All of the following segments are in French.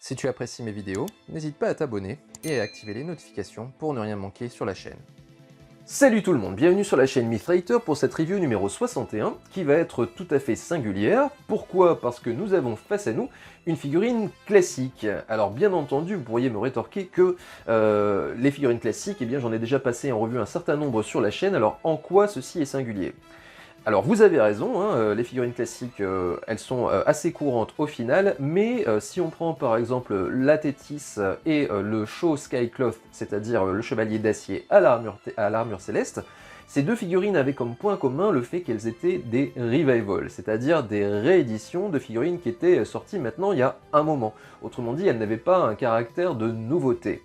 Si tu apprécies mes vidéos, n'hésite pas à t'abonner et à activer les notifications pour ne rien manquer sur la chaîne. Salut tout le monde, bienvenue sur la chaîne Mythwriter pour cette review numéro 61 qui va être tout à fait singulière. Pourquoi? Parce que nous avons face à nous une figurine classique. Alors bien entendu, vous pourriez me rétorquer que les figurines classiques, eh bien j'en ai déjà passé en revue un certain nombre sur la chaîne, alors en quoi ceci est singulier? Alors vous avez raison, hein, les figurines classiques, elles sont assez courantes au final, mais si on prend par exemple la Thétis et le Shaw Skycloth, c'est-à-dire le chevalier d'acier à l'armure céleste, ces deux figurines avaient comme point commun le fait qu'elles étaient des revivals, c'est-à-dire des rééditions de figurines qui étaient sorties maintenant il y a un moment. Autrement dit, elles n'avaient pas un caractère de nouveauté.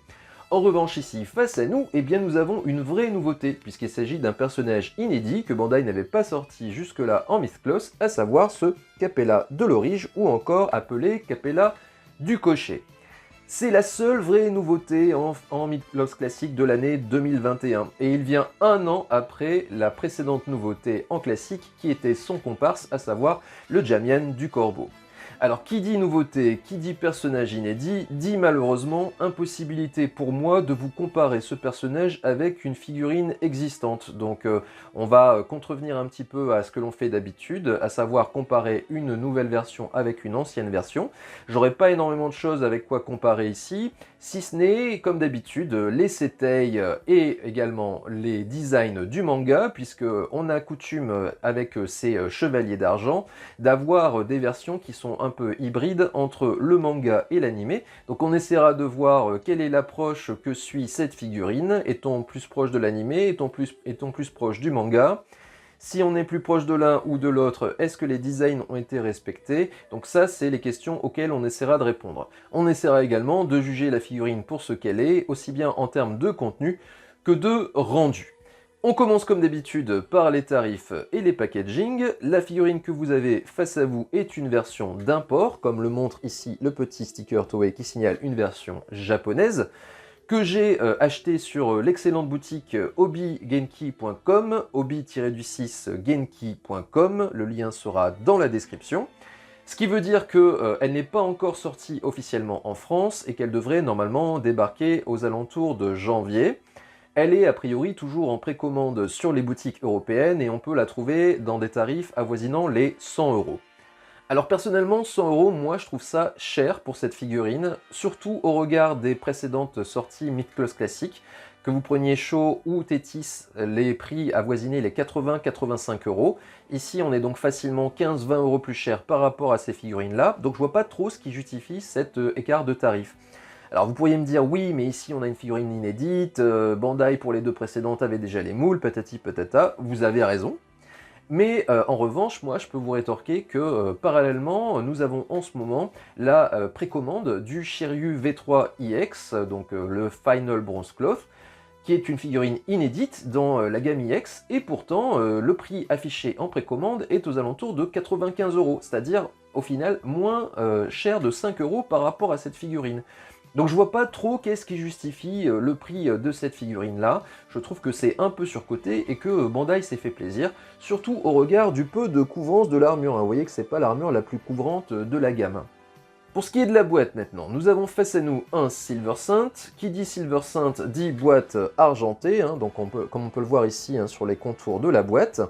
En revanche ici, face à nous, eh bien nous avons une vraie nouveauté, puisqu'il s'agit d'un personnage inédit que Bandai n'avait pas sorti jusque-là en Mythcloth, à savoir ce Capella de l'Orige, ou encore appelé Capella du Cocher. C'est la seule vraie nouveauté en Mythcloth classique de l'année 2021, et il vient un an après la précédente nouveauté en classique qui était son comparse, à savoir le Jamian du Corbeau. Alors qui dit nouveauté, qui dit personnage inédit, dit malheureusement impossibilité pour moi de vous comparer ce personnage avec une figurine existante. Donc on va contrevenir un petit peu à ce que l'on fait d'habitude, à savoir comparer une nouvelle version avec une ancienne version. J'aurai pas énormément de choses avec quoi comparer ici, si ce n'est, comme d'habitude, les setai et également les designs du manga, puisque on a coutume avec ces chevaliers d'argent d'avoir des versions qui sont un peu hybrides entre le manga et l'anime. Donc on essaiera de voir quelle est l'approche que suit cette figurine. Est-on plus proche de l'anime? Est-on plus proche du manga? Si on est plus proche de l'un ou de l'autre, est-ce que les designs ont été respectés? Donc ça, c'est les questions auxquelles on essaiera de répondre. On essaiera également de juger la figurine pour ce qu'elle est, aussi bien en termes de contenu que de rendu. On commence comme d'habitude par les tarifs et les packaging. La figurine que vous avez face à vous est une version d'import, comme le montre ici le petit sticker Toei qui signale une version japonaise, que j'ai acheté sur l'excellente boutique obigenki.com, obi-genki.com, le lien sera dans la description. Ce qui veut dire qu'elle n'est pas encore sortie officiellement en France et qu'elle devrait normalement débarquer aux alentours de janvier. Elle est a priori toujours en précommande sur les boutiques européennes et on peut la trouver dans des tarifs avoisinant les 100 €. Alors personnellement, 100 €, moi je trouve ça cher pour cette figurine, surtout au regard des précédentes sorties Mythcloth classiques. Que vous preniez Shaw ou Thétis, les prix avoisinaient les 80-85 €. Ici, on est donc facilement 15-20 € plus cher par rapport à ces figurines-là, donc je vois pas trop ce qui justifie cet écart de tarif. Alors vous pourriez me dire, oui, mais ici on a une figurine inédite, Bandai pour les deux précédentes avait déjà les moules, patati patata, vous avez raison. Mais en revanche, moi je peux vous rétorquer que parallèlement, nous avons en ce moment la précommande du Shiryu V3 EX, donc le Final Bronze Cloth, qui est une figurine inédite dans la gamme EX, et pourtant le prix affiché en précommande est aux alentours de 95 €, c'est-à-dire au final moins cher de 5 € par rapport à cette figurine. Donc je vois pas trop qu'est-ce qui justifie le prix de cette figurine-là. Je trouve que c'est un peu surcoté et que Bandai s'est fait plaisir, surtout au regard du peu de couvrance de l'armure. Vous voyez que c'est pas l'armure la plus couvrante de la gamme. Pour ce qui est de la boîte maintenant, nous avons face à nous un Silver Saint. Qui dit Silver Saint dit boîte argentée, hein, donc comme on peut le voir ici hein, sur les contours de la boîte.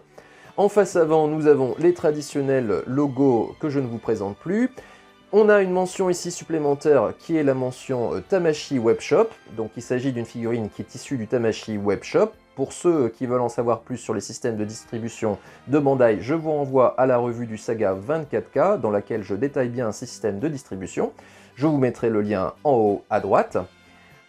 En face avant, nous avons les traditionnels logos que je ne vous présente plus. On a une mention ici supplémentaire qui est la mention Tamashii Webshop. Donc il s'agit d'une figurine qui est issue du Tamashii Webshop. Pour ceux qui veulent en savoir plus sur les systèmes de distribution de Bandai, je vous renvoie à la revue du Saga 24K dans laquelle je détaille bien un système de distribution. Je vous mettrai le lien en haut à droite.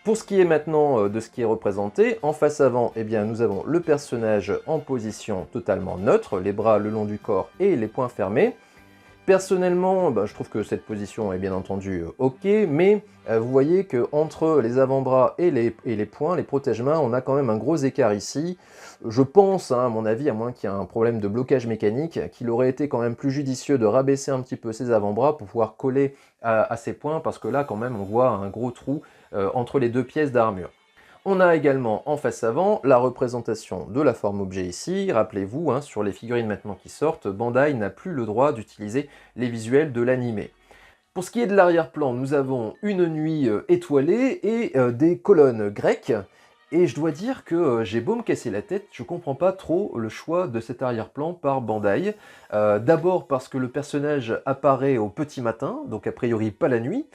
Pour ce qui est maintenant de ce qui est représenté, en face avant, eh bien, nous avons le personnage en position totalement neutre, les bras le long du corps et les poings fermés. Personnellement, je trouve que cette position est bien entendu ok, mais vous voyez qu'entre les avant-bras et les poings, les protège-mains, on a quand même un gros écart ici. Je pense, hein, à mon avis, à moins qu'il y ait un problème de blocage mécanique, qu'il aurait été quand même plus judicieux de rabaisser un petit peu ses avant-bras pour pouvoir coller à ses poings, parce que là, quand même, on voit un gros trou entre les deux pièces d'armure. On a également en face avant la représentation de la forme objet ici. Rappelez-vous, hein, sur les figurines maintenant qui sortent, Bandai n'a plus le droit d'utiliser les visuels de l'animé. Pour ce qui est de l'arrière-plan, nous avons une nuit étoilée et des colonnes grecques. Et je dois dire que j'ai beau me casser la tête, je comprends pas trop le choix de cet arrière-plan par Bandai. D'abord parce que le personnage apparaît au petit matin, donc a priori pas la nuit.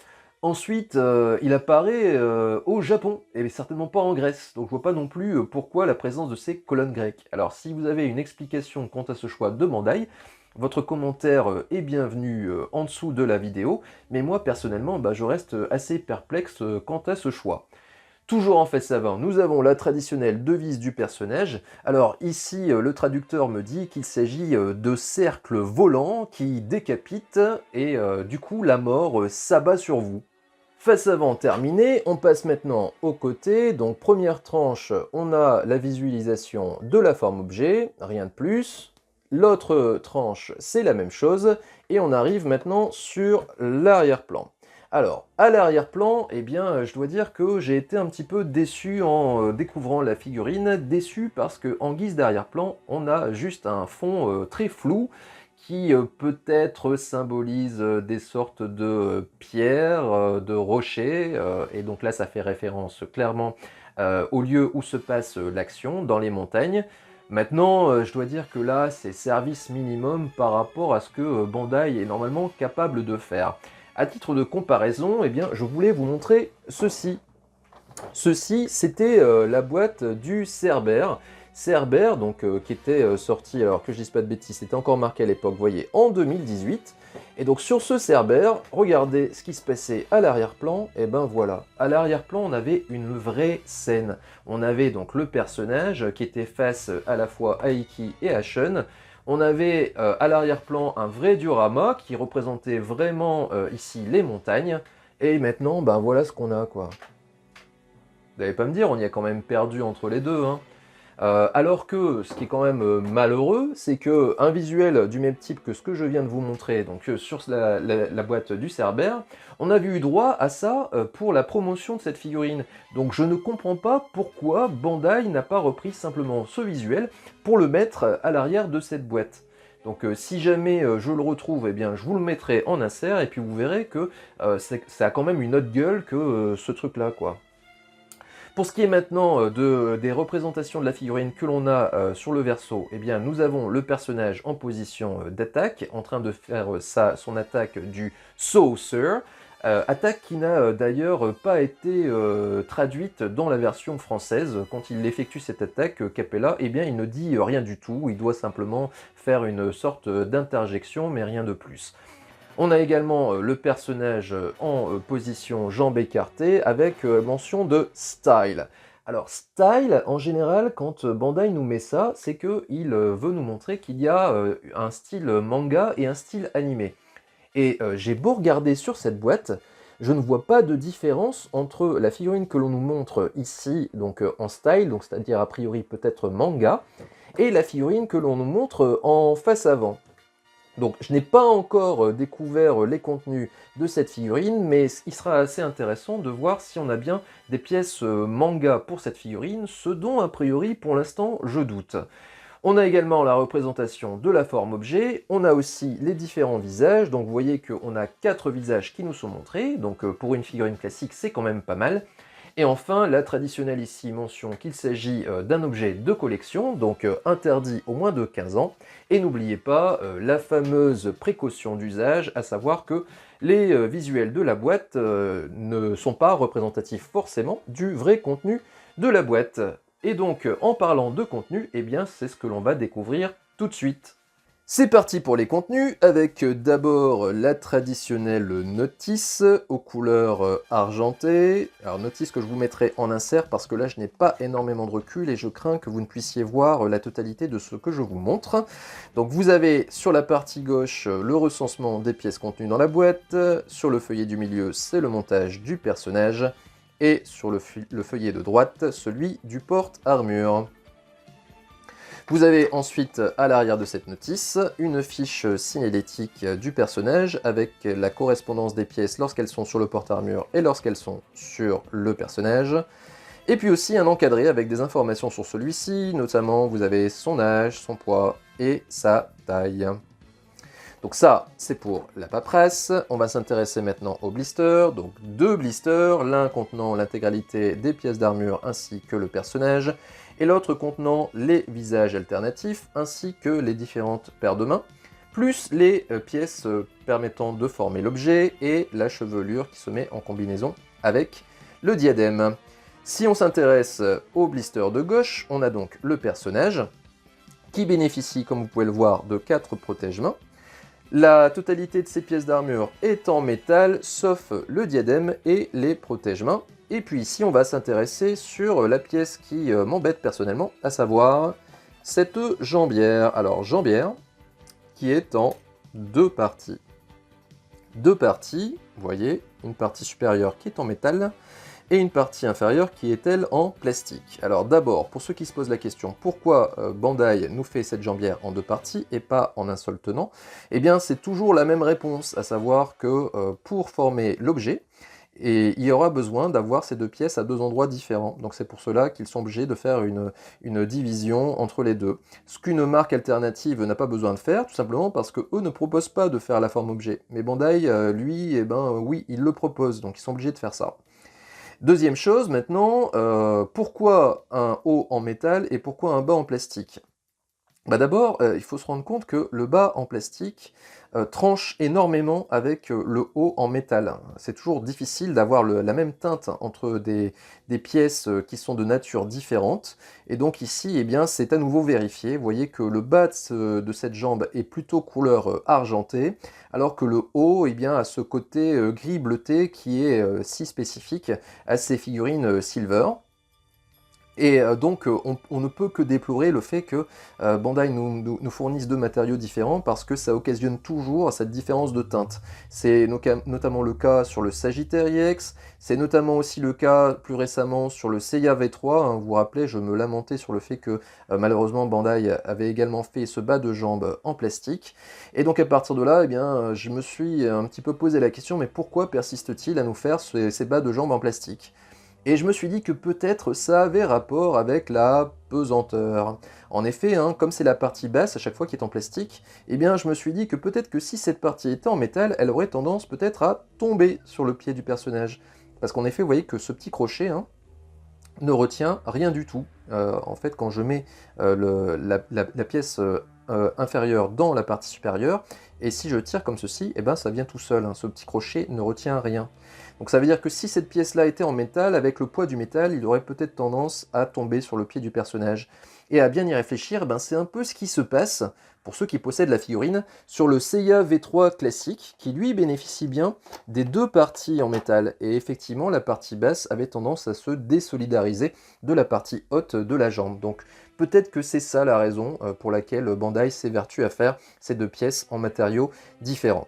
Ensuite, il apparaît au Japon, et certainement pas en Grèce. Donc je vois pas non plus pourquoi la présence de ces colonnes grecques. Alors si vous avez une explication quant à ce choix de Bandai, votre commentaire est bienvenu en dessous de la vidéo, mais moi personnellement, je reste assez perplexe quant à ce choix. Toujours en face avant, nous avons la traditionnelle devise du personnage. Alors ici, le traducteur me dit qu'il s'agit de cercles volants qui décapitent et du coup la mort s'abat sur vous. Face avant terminé, on passe maintenant au côté. Donc première tranche, on a la visualisation de la forme objet, rien de plus. L'autre tranche, c'est la même chose. Et on arrive maintenant sur l'arrière-plan. Alors, à l'arrière-plan, eh bien, je dois dire que j'ai été un petit peu déçu en découvrant la figurine. Déçu parce qu'en guise d'arrière-plan, on a juste un fond très flou qui peut-être symbolise des sortes de pierres, de rochers. Et donc là, ça fait référence clairement au lieu où se passe l'action, dans les montagnes. Maintenant, je dois dire que là, c'est service minimum par rapport à ce que Bandai est normalement capable de faire. À titre de comparaison, eh bien, je voulais vous montrer ceci. Ceci, c'était la boîte du Cerbère. Cerbère, donc, qui était sorti, alors que je dise pas de bêtises, c'était encore marqué à l'époque, vous voyez, en 2018. Et donc sur ce Cerbère, regardez ce qui se passait à l'arrière-plan, et ben voilà. À l'arrière-plan, on avait une vraie scène. On avait donc le personnage qui était face à la fois à Iki et à Shun. On avait à l'arrière-plan un vrai diorama qui représentait vraiment ici les montagnes. Et maintenant, ben voilà ce qu'on a, quoi. Vous n'allez pas me dire, on y a quand même perdu entre les deux, hein. Alors que ce qui est quand même malheureux, c'est qu'un visuel du même type que ce que je viens de vous montrer, donc sur la boîte du Cerbère, on avait eu droit à ça pour la promotion de cette figurine. Donc je ne comprends pas pourquoi Bandai n'a pas repris simplement ce visuel pour le mettre à l'arrière de cette boîte. Donc si jamais je le retrouve, eh bien je vous le mettrai en insert et puis vous verrez que ça a quand même une autre gueule que ce truc-là, quoi. Pour ce qui est maintenant des représentations de la figurine que l'on a sur le verso, eh bien, nous avons le personnage en position d'attaque, en train de faire son attaque du Saucer, attaque qui n'a d'ailleurs pas été traduite dans la version française. Quand il effectue cette attaque, Capella, eh bien, il ne dit rien du tout, il doit simplement faire une sorte d'interjection, mais rien de plus. On a également le personnage en position jambes écartées avec mention de style. Alors style, en général, quand Bandai nous met ça, c'est qu'il veut nous montrer qu'il y a un style manga et un style animé. Et j'ai beau regarder sur cette boîte, je ne vois pas de différence entre la figurine que l'on nous montre ici, donc en style, donc c'est-à-dire a priori peut-être manga, et la figurine que l'on nous montre en face avant. Donc je n'ai pas encore découvert les contenus de cette figurine, mais il sera assez intéressant de voir si on a bien des pièces manga pour cette figurine, ce dont a priori pour l'instant je doute. On a également la représentation de la forme objet, on a aussi les différents visages, donc vous voyez qu'on a 4 visages qui nous sont montrés, donc pour une figurine classique c'est quand même pas mal. Et enfin, la traditionnelle ici mention qu'il s'agit d'un objet de collection, donc interdit au moins de 15 ans. Et n'oubliez pas la fameuse précaution d'usage, à savoir que les visuels de la boîte ne sont pas représentatifs forcément du vrai contenu de la boîte. Et donc, en parlant de contenu, eh bien, c'est ce que l'on va découvrir tout de suite. C'est parti pour les contenus, avec d'abord la traditionnelle notice aux couleurs argentées. Alors notice que je vous mettrai en insert parce que là je n'ai pas énormément de recul et je crains que vous ne puissiez voir la totalité de ce que je vous montre. Donc vous avez sur la partie gauche le recensement des pièces contenues dans la boîte, sur le feuillet du milieu c'est le montage du personnage, et sur le feuillet de droite celui du porte-armure. Vous avez ensuite, à l'arrière de cette notice, une fiche signalétique du personnage avec la correspondance des pièces lorsqu'elles sont sur le porte-armure et lorsqu'elles sont sur le personnage. Et puis aussi un encadré avec des informations sur celui-ci, notamment vous avez son âge, son poids et sa taille. Donc ça, c'est pour la paperasse. On va s'intéresser maintenant aux blisters. Donc 2 blisters, l'un contenant l'intégralité des pièces d'armure ainsi que le personnage, et l'autre contenant les visages alternatifs ainsi que les différentes paires de mains, plus les pièces permettant de former l'objet et la chevelure qui se met en combinaison avec le diadème. Si on s'intéresse au blister de gauche, on a donc le personnage qui bénéficie, comme vous pouvez le voir, de 4 protège-mains. La totalité de ces pièces d'armure est en métal, sauf le diadème et les protège-mains. Et puis ici, on va s'intéresser sur la pièce qui m'embête personnellement, à savoir cette jambière. Alors, jambière qui est en 2 parties. 2 parties, vous voyez, une partie supérieure qui est en métal, et une partie inférieure qui est elle en plastique. Alors d'abord, pour ceux qui se posent la question, pourquoi Bandai nous fait cette jambière en 2 parties et pas en un seul tenant? Eh bien c'est toujours la même réponse, à savoir que pour former l'objet, il y aura besoin d'avoir ces 2 pièces à 2 endroits différents. Donc c'est pour cela qu'ils sont obligés de faire une division entre les deux. Ce qu'une marque alternative n'a pas besoin de faire, tout simplement parce qu'eux ne proposent pas de faire la forme objet. Mais Bandai, lui, eh ben, oui, il le propose, donc ils sont obligés de faire ça. Deuxième chose maintenant, pourquoi un haut en métal et pourquoi un bas en plastique? Bah d'abord, il faut se rendre compte que le bas en plastique tranche énormément avec le haut en métal. C'est toujours difficile d'avoir la même teinte entre des pièces qui sont de nature différente. Et donc ici, eh bien, c'est à nouveau vérifié. Vous voyez que le bas de cette jambe est plutôt couleur argentée, alors que le haut, eh bien, a ce côté gris bleuté qui est si spécifique à ces figurines silver. Et donc on ne peut que déplorer le fait que Bandai nous fournisse 2 matériaux différents parce que ça occasionne toujours cette différence de teinte. C'est notamment le cas sur le Sagittaire EX, c'est notamment aussi le cas plus récemment sur le Seiya V3. Vous vous rappelez, je me lamentais sur le fait que malheureusement Bandai avait également fait ce bas de jambe en plastique. Et donc à partir de là, eh bien, je me suis un petit peu posé la question, mais pourquoi persiste-t-il à nous faire ces bas de jambe en plastique ? Et je me suis dit que peut-être ça avait rapport avec la pesanteur. En effet, comme c'est la partie basse à chaque fois qui est en plastique, eh bien je me suis dit que peut-être que si cette partie était en métal, elle aurait tendance peut-être à tomber sur le pied du personnage. Parce qu'en effet, vous voyez que ce petit crochet ne retient rien du tout. En fait, quand je mets la pièce inférieure dans la partie supérieure, et si je tire comme ceci, eh ben, ça vient tout seul. Ce petit crochet ne retient rien. Donc ça veut dire que si cette pièce-là était en métal, avec le poids du métal, il aurait peut-être tendance à tomber sur le pied du personnage. Et à bien y réfléchir, c'est un peu ce qui se passe, pour ceux qui possèdent la figurine, sur le Seiya V3 classique, qui lui bénéficie bien des 2 parties en métal. Et effectivement, la partie basse avait tendance à se désolidariser de la partie haute de la jambe. Donc peut-être que c'est ça la raison pour laquelle Bandai s'évertue à faire ces 2 pièces en matériaux différents.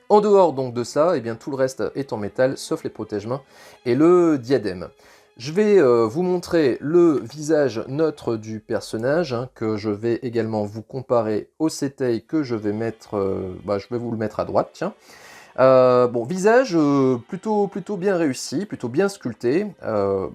En dehors donc de ça, eh bien, tout le reste est en métal, sauf les protège-mains et le diadème. Je vais vous montrer le visage neutre du personnage, que je vais également vous comparer au Setei que je vais mettre, je vais vous le mettre à droite, tiens. Bon, visage plutôt bien réussi, plutôt bien sculpté,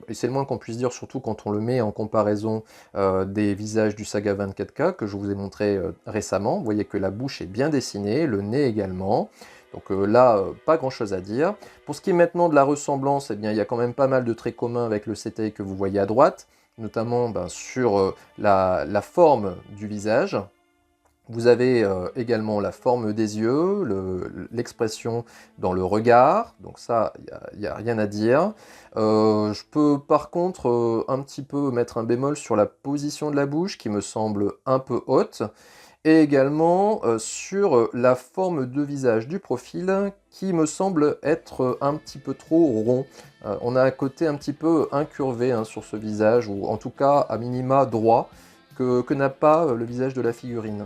et c'est le moins qu'on puisse dire, surtout quand on le met en comparaison des visages du Saga 24K que je vous ai montré récemment. Vous voyez que la bouche est bien dessinée, le nez également. Donc là, pas grand chose à dire. Pour ce qui est maintenant de la ressemblance, eh bien, il y a quand même pas mal de traits communs avec le Setei que vous voyez à droite, notamment sur la forme du visage. Vous avez également la forme des yeux, l'expression dans le regard, donc ça, il n'y a rien à dire. Je peux par contre un petit peu mettre un bémol sur la position de la bouche qui me semble un peu haute, et également sur la forme de visage du profil qui me semble être un petit peu trop rond. On a un côté un petit peu incurvé sur ce visage, ou en tout cas à minima droit, que n'a pas le visage de la figurine.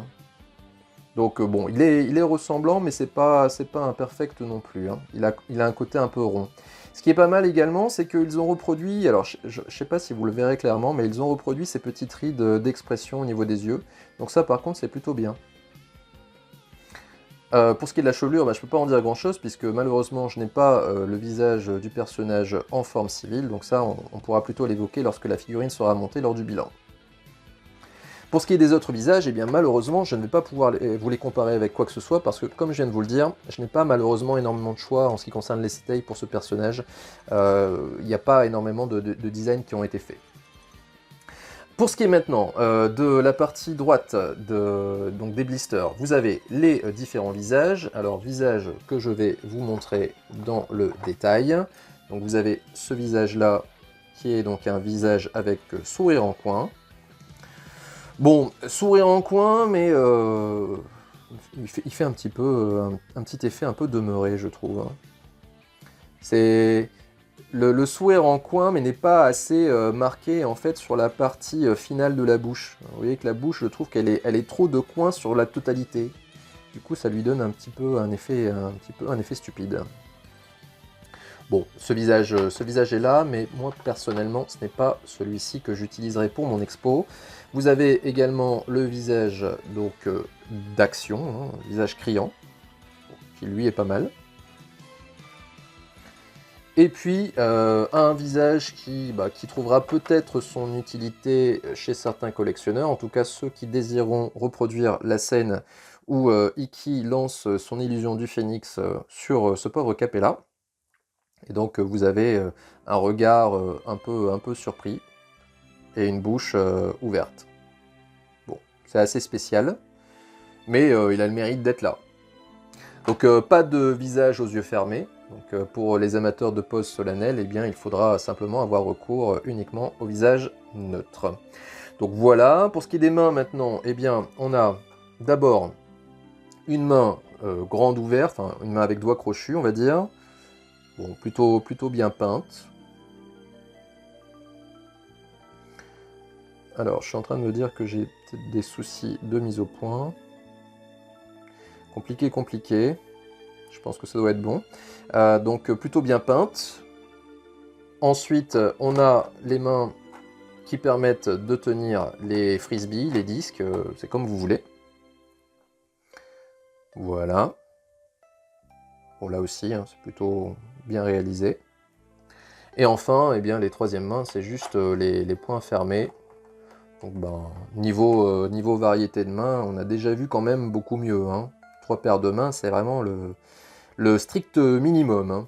Donc bon, il est ressemblant, mais c'est pas imperfect non plus. Il a un côté un peu rond. Ce qui est pas mal également, c'est qu'ils ont reproduit, alors je sais pas si vous le verrez clairement, mais ils ont reproduit ces petites rides d'expression au niveau des yeux. Donc ça par contre c'est plutôt bien. Pour ce qui est de la chevelure, je peux pas en dire grand chose, puisque malheureusement je n'ai pas le visage du personnage en forme civile, donc ça on pourra plutôt l'évoquer lorsque la figurine sera montée lors du bilan. Pour ce qui est des autres visages, eh bien malheureusement, je ne vais pas pouvoir vous les comparer avec quoi que ce soit, parce que comme je viens de vous le dire, je n'ai pas malheureusement énormément de choix en ce qui concerne les détails pour ce personnage. Il n'y a pas énormément de designs qui ont été faits. Pour ce qui est maintenant de la partie droite donc des blisters, vous avez les différents visages. Alors, visage que je vais vous montrer dans le détail. Donc, vous avez ce visage-là, qui est donc un visage avec sourire en coin. Bon, sourire en coin, mais il fait un petit peu, un petit effet un peu demeuré, je trouve. C'est le sourire en coin, mais n'est pas assez marqué en fait sur la partie finale de la bouche. Vous voyez que la bouche, je trouve qu'elle est trop de coin sur la totalité. Du coup, ça lui donne un petit peu un effet stupide. Bon, ce visage est là, mais moi personnellement, ce n'est pas celui-ci que j'utiliserai pour mon expo. Vous avez également le visage donc d'action, visage criant, qui lui est pas mal. Et puis un visage qui trouvera peut-être son utilité chez certains collectionneurs, en tout cas ceux qui désireront reproduire la scène où Ikki lance son illusion du phénix sur ce pauvre Capella. Et donc vous avez un regard un peu surpris et une bouche ouverte. Bon, c'est assez spécial, mais il a le mérite d'être là. Donc pas de visage aux yeux fermés. Donc pour les amateurs de poses solennelles, eh bien, il faudra simplement avoir recours uniquement au visage neutre. Donc voilà, pour ce qui est des mains maintenant, eh bien, on a d'abord une main grande ouverte, enfin une main avec doigts crochus, on va dire. Bon, plutôt bien peinte. Alors, je suis en train de me dire que j'ai peut-être des soucis de mise au point. Compliqué. Je pense que ça doit être bon. Donc, plutôt bien peinte. Ensuite, on a les mains qui permettent de tenir les frisbees, les disques. C'est comme vous voulez. Voilà. Bon, là aussi, hein, c'est plutôt bien réalisé. Et enfin, eh bien, les troisièmes mains, c'est juste les poings fermés. Donc, niveau variété de mains, on a déjà vu quand même beaucoup mieux. 3 paires de mains, c'est vraiment le strict minimum. Hein.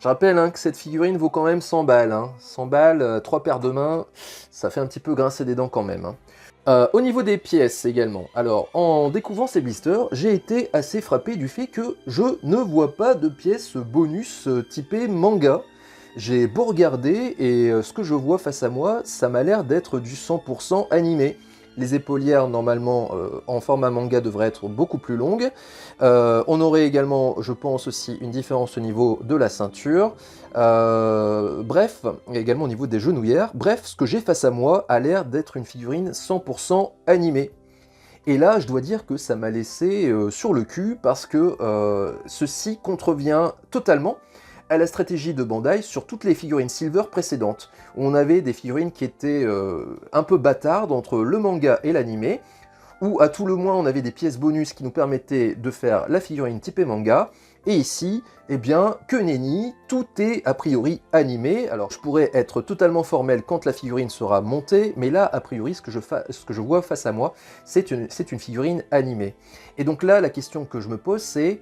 Je rappelle que cette figurine vaut quand même 100 balles. 100 balles, 3 paires de mains, ça fait un petit peu grincer des dents quand même. Au niveau des pièces également, alors en découvrant ces blisters, j'ai été assez frappé du fait que je ne vois pas de pièces bonus typées manga. J'ai beau regarder et ce que je vois face à moi, ça m'a l'air d'être du 100% animé. Les épaulières, normalement, en format manga, devraient être beaucoup plus longues. On aurait également, je pense aussi, une différence au niveau de la ceinture. Bref, également au niveau des genouillères. Bref, ce que j'ai face à moi a l'air d'être une figurine 100% animée. Et là, je dois dire que ça m'a laissé sur le cul parce que ceci contrevient totalement à la stratégie de Bandai sur toutes les figurines Silver précédentes, où on avait des figurines qui étaient un peu bâtardes entre le manga et l'animé, où à tout le moins on avait des pièces bonus qui nous permettaient de faire la figurine typée manga, et ici, eh bien, que nenni, tout est a priori animé. Alors je pourrais être totalement formel quand la figurine sera montée, mais là, a priori, ce que je vois face à moi, c'est une figurine animée. Et donc là, la question que je me pose, c'est,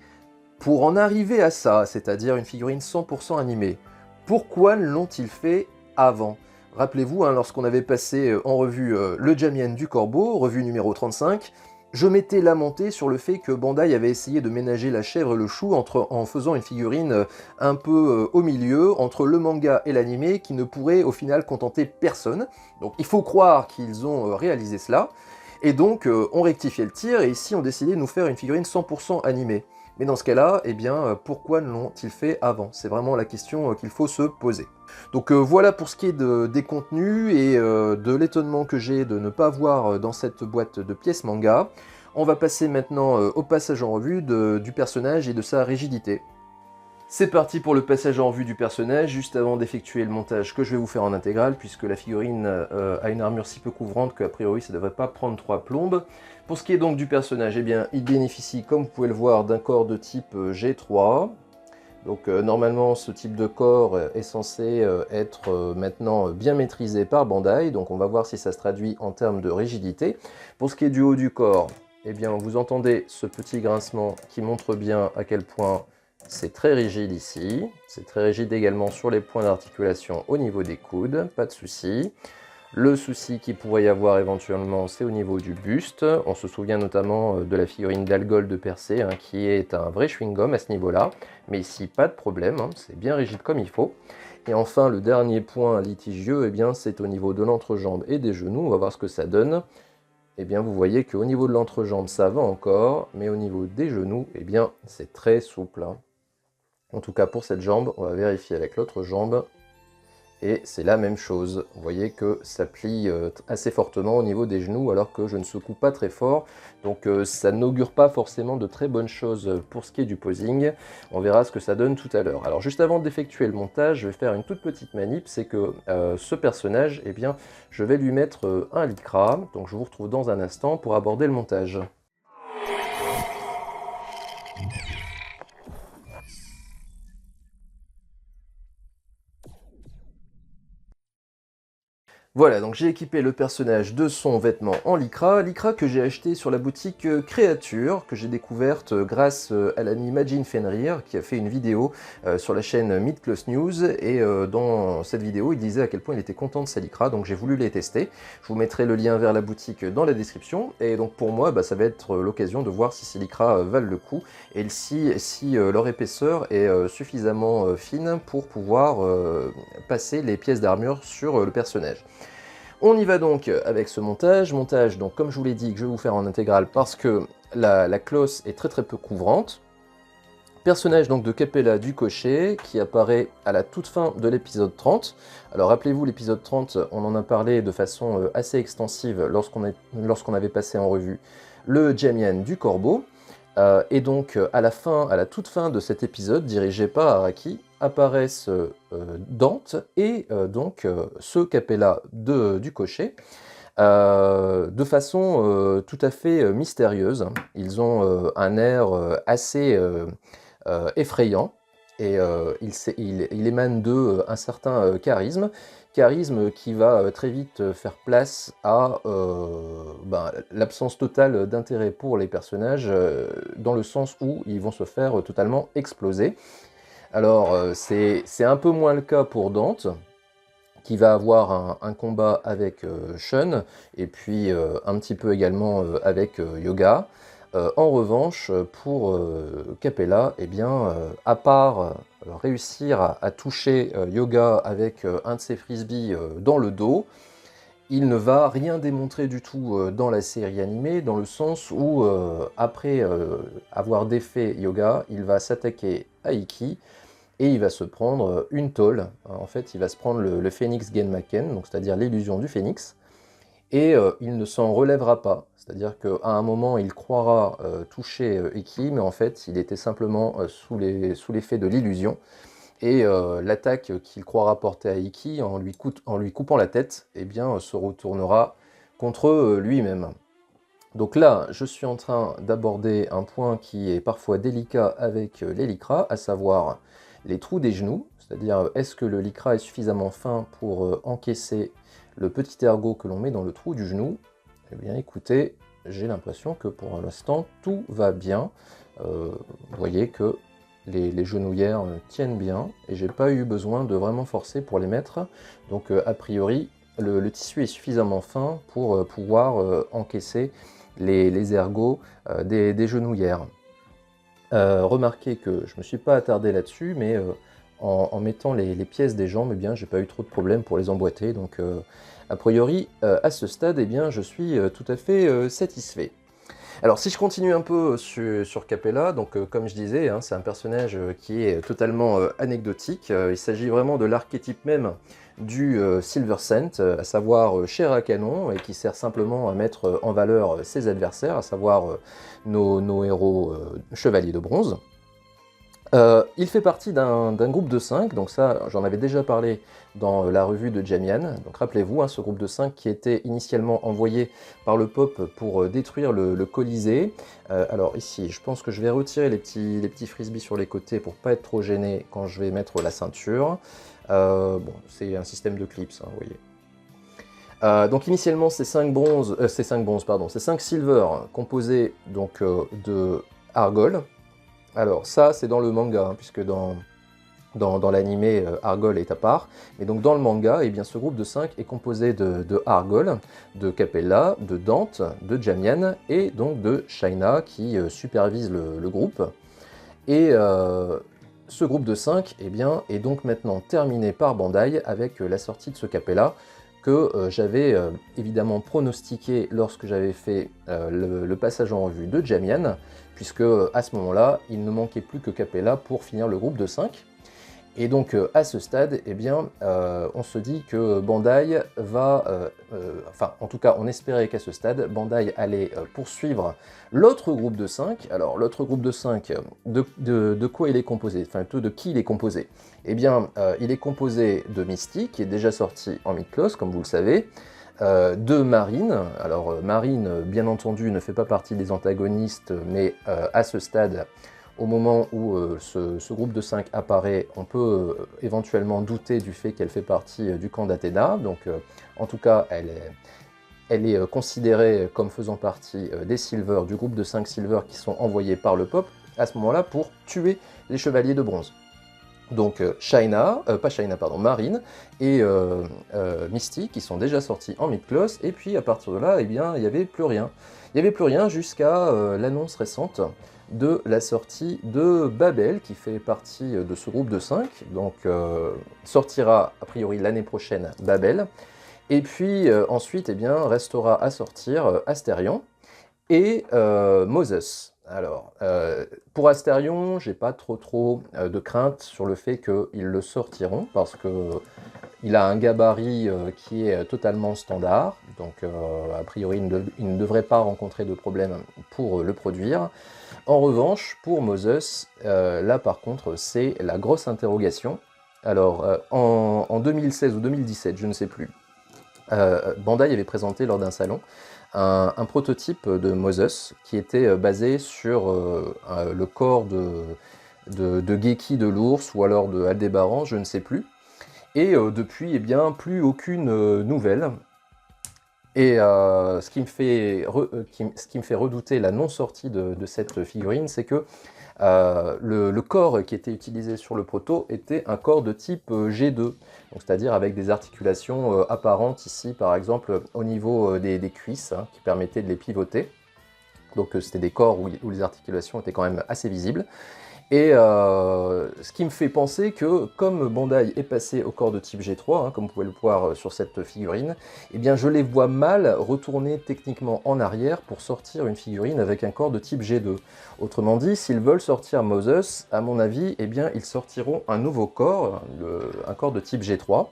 pour en arriver à ça, c'est-à-dire une figurine 100% animée, pourquoi ne l'ont-ils fait avant? Rappelez-vous, lorsqu'on avait passé en revue le Jamien du Corbeau, revue numéro 35, je m'étais lamenté sur le fait que Bandai avait essayé de ménager la chèvre et le chou en faisant une figurine un peu au milieu, entre le manga et l'animé, qui ne pourrait au final contenter personne. Donc il faut croire qu'ils ont réalisé cela, et donc on rectifiait le tir, et ici on décidait de nous faire une figurine 100% animée. Mais dans ce cas-là, eh bien, pourquoi ne l'ont-ils fait avant? C'est vraiment la question qu'il faut se poser. Donc voilà pour ce qui est des contenus et de l'étonnement que j'ai de ne pas voir dans cette boîte de pièces manga. On va passer maintenant au passage en revue du personnage et de sa rigidité. C'est parti pour le passage en revue du personnage, juste avant d'effectuer le montage que je vais vous faire en intégrale, puisque la figurine a une armure si peu couvrante qu'a priori ça ne devrait pas prendre 3 plombes. Pour ce qui est donc du personnage, eh bien, il bénéficie, comme vous pouvez le voir, d'un corps de type G3, Donc normalement ce type de corps est censé être maintenant bien maîtrisé par Bandai, donc on va voir si ça se traduit en termes de rigidité. Pour ce qui est du haut du corps, eh bien vous entendez ce petit grincement qui montre bien à quel point c'est très rigide ici. C'est très rigide également sur les points d'articulation au niveau des coudes, pas de souci. Le souci qu'il pourrait y avoir éventuellement, c'est au niveau du buste. On se souvient notamment de la figurine d'Algol de Persée, hein, qui est un vrai chewing-gum à ce niveau-là. Mais ici, pas de problème, hein, c'est bien rigide comme il faut. Et enfin, le dernier point litigieux, eh bien, c'est au niveau de l'entrejambe et des genoux. On va voir ce que ça donne. Eh bien, vous voyez qu'au niveau de l'entrejambe, ça va encore, mais au niveau des genoux, eh bien, c'est très souple, hein. En tout cas, pour cette jambe, on va vérifier avec l'autre jambe. Et c'est la même chose. Vous voyez que ça plie assez fortement au niveau des genoux alors que je ne secoue pas très fort. Donc ça n'augure pas forcément de très bonnes choses pour ce qui est du posing. On verra ce que ça donne tout à l'heure. Alors juste avant d'effectuer le montage, je vais faire une toute petite manip. C'est que ce personnage, eh bien, je vais lui mettre un lycra. Donc je vous retrouve dans un instant pour aborder le montage. Voilà, donc j'ai équipé le personnage de son vêtement en lycra que j'ai acheté sur la boutique Créature, que j'ai découverte grâce à l'ami Majin Fenrir, qui a fait une vidéo sur la chaîne Mythclus News, et dans cette vidéo, il disait à quel point il était content de sa lycra, donc j'ai voulu les tester. Je vous mettrai le lien vers la boutique dans la description, et donc pour moi, ça va être l'occasion de voir si ces lycras valent le coup, et si leur épaisseur est suffisamment fine pour pouvoir passer les pièces d'armure sur le personnage. On y va donc avec ce montage, donc comme je vous l'ai dit, que je vais vous faire en intégrale parce que la cloche est très peu couvrante. Personnage donc de Capella du cocher qui apparaît à la toute fin de l'épisode 30. Alors rappelez-vous, l'épisode 30, on en a parlé de façon assez extensive lorsqu'on avait passé en revue le Jamian du corbeau. Et donc à la toute fin de cet épisode, dirigé par Araki, apparaissent Dante et donc ce Capella du cocher, de façon tout à fait mystérieuse. Ils ont un air assez effrayant, et il émane d'eux un certain charisme qui va très vite faire place à l'absence totale d'intérêt pour les personnages, dans le sens où ils vont se faire totalement exploser. Alors c'est un peu moins le cas pour Dante, qui va avoir un combat avec Shun, et puis un petit peu également avec Yoga. En revanche, pour Capella, eh bien, à part réussir à toucher Yoga avec un de ses frisbees dans le dos, il ne va rien démontrer du tout dans la série animée, dans le sens où, après avoir défait Yoga, il va s'attaquer à Ikki, et il va se prendre une tôle. En fait, il va se prendre le Phoenix Genmaken, donc c'est-à-dire l'illusion du phénix, et il ne s'en relèvera pas. C'est-à-dire qu'à un moment, il croira toucher Ikki, mais en fait, il était simplement sous l'effet de l'illusion. Et l'attaque qu'il croira porter à Ikki, en lui coupant la tête, eh bien, se retournera contre lui-même. Donc là, je suis en train d'aborder un point qui est parfois délicat avec les lycras, à savoir les trous des genoux, c'est-à-dire est-ce que le lycra est suffisamment fin pour encaisser le petit ergot que l'on met dans le trou du genou. Eh bien écoutez, j'ai l'impression que pour l'instant tout va bien. Vous voyez que les genouillères tiennent bien, et j'ai pas eu besoin de vraiment forcer pour les mettre. Donc a priori, le tissu est suffisamment fin pour pouvoir encaisser les ergots des genouillères. Remarquez que je ne me suis pas attardé là-dessus, mais en mettant les pièces des jambes, eh bien, j'ai pas eu trop de problèmes pour les emboîter. Donc, a priori, à ce stade, eh bien, je suis tout à fait satisfait. Alors, si je continue un peu sur Capella, donc comme je disais, hein, c'est un personnage qui est totalement anecdotique. Il s'agit vraiment de l'archétype même du Silver Cent, à savoir chair à canon, et qui sert simplement à mettre en valeur ses adversaires, à savoir nos héros chevaliers de bronze. Il fait partie d'un groupe de 5, donc ça j'en avais déjà parlé dans la revue de Jamian. Donc rappelez-vous, hein, ce groupe de 5 qui était initialement envoyé par le Pope pour détruire le Colisée. Alors ici, je pense que je vais retirer les petits frisbees sur les côtés pour pas être trop gêné quand je vais mettre la ceinture. Bon, c'est un système de clips, hein, vous voyez. Donc initialement c'est 5 bronzes, c'est 5 silver composés donc de Argol. Alors ça c'est dans le manga, hein, puisque dans l'animé Argol est à part. Mais donc dans le manga, eh bien, ce groupe de 5 est composé de Argol, de Capella, de Dante, de Jamian et donc de Shaina qui supervise le groupe. Et ce groupe de 5 eh bien, est donc maintenant terminé par Bandai avec la sortie de ce Capella que j'avais évidemment pronostiqué lorsque j'avais fait le passage en revue de Jamian, puisque à ce moment-là, il ne manquait plus que Capella pour finir le groupe de 5. Et donc à ce stade, eh bien, on se dit que Bandai va, enfin en tout cas on espérait qu'à ce stade, Bandai allait poursuivre l'autre groupe de 5. Alors l'autre groupe de 5, de quoi il est composé, enfin plutôt de qui il est composé? Eh bien il est composé de Misty, qui est déjà sorti en mid-close, comme vous le savez, de Marine. Alors Marine, bien entendu, ne fait pas partie des antagonistes, mais à ce stade, au moment où ce groupe de 5 apparaît, on peut éventuellement douter du fait qu'elle fait partie du camp d'Athéna. Donc en tout cas, elle est considérée comme faisant partie des Silver, du groupe de 5 Silver qui sont envoyés par le Pope à ce moment-là pour tuer les chevaliers de bronze. Donc Marine et Misty qui sont déjà sortis en mid-close, et puis à partir de là, eh bien, il n'y avait plus rien. Il n'y avait plus rien jusqu'à l'annonce récente de la sortie de Babel, qui fait partie de ce groupe de 5, donc sortira a priori l'année prochaine Babel, et puis ensuite eh bien, restera à sortir Astérion et Moses. Alors, pour Astérion, j'ai pas trop de crainte sur le fait qu'ils le sortiront, parce que il a un gabarit qui est totalement standard, donc a priori il ne devrait pas rencontrer de problème pour le produire. En revanche, pour Moses, là par contre, c'est la grosse interrogation. Alors, en 2016 ou 2017, je ne sais plus, Bandai avait présenté lors d'un salon un prototype de Moses qui était basé sur le corps de Geki de l'ours ou alors de Aldébaran, je ne sais plus. Et depuis, eh bien, plus aucune nouvelle. Et ce qui me fait redouter la non-sortie de cette figurine, c'est que le corps qui était utilisé sur le proto était un corps de type G2, c'est-à-dire avec des articulations apparentes ici, par exemple, au niveau des cuisses, hein, qui permettaient de les pivoter. Donc c'était des corps où les articulations étaient quand même assez visibles. Et ce qui me fait penser que, comme Bandai est passé au corps de type G3, hein, comme vous pouvez le voir sur cette figurine, eh bien je les vois mal retourner techniquement en arrière pour sortir une figurine avec un corps de type G2. Autrement dit, s'ils veulent sortir Moses, à mon avis, eh bien ils sortiront un nouveau corps, un corps de type G3.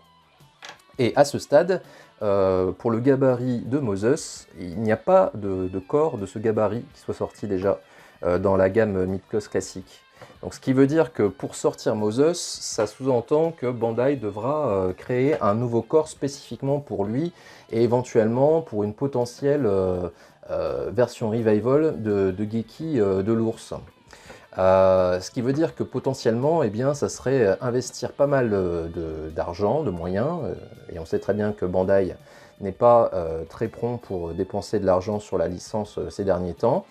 Et à ce stade, pour le gabarit de Moses, il n'y a pas de corps de ce gabarit qui soit sorti déjà dans la gamme mid-close classique. Donc, ce qui veut dire que pour sortir Moses, ça sous-entend que Bandai devra créer un nouveau corps spécifiquement pour lui et éventuellement pour une potentielle version revival de Geki de l'ours. Ce qui veut dire que potentiellement, eh bien, ça serait investir pas mal d'argent, de moyens, et on sait très bien que Bandai n'est pas très prompt pour dépenser de l'argent sur la licence ces derniers temps.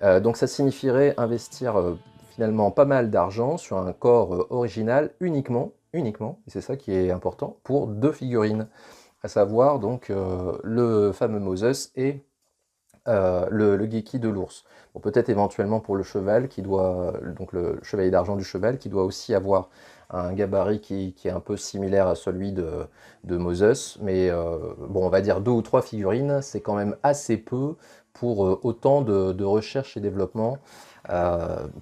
Donc ça signifierait investir finalement pas mal d'argent sur un corps original uniquement, et c'est ça qui est important, pour 2 figurines, à savoir donc le fameux Moses et le Geki de l'ours. Bon, peut-être éventuellement pour le cheval, donc le chevalier d'argent du cheval, qui doit aussi avoir un gabarit qui est un peu similaire à celui de Moses, mais bon, on va dire 2 ou 3 figurines, c'est quand même assez peu pour autant de recherche et développement,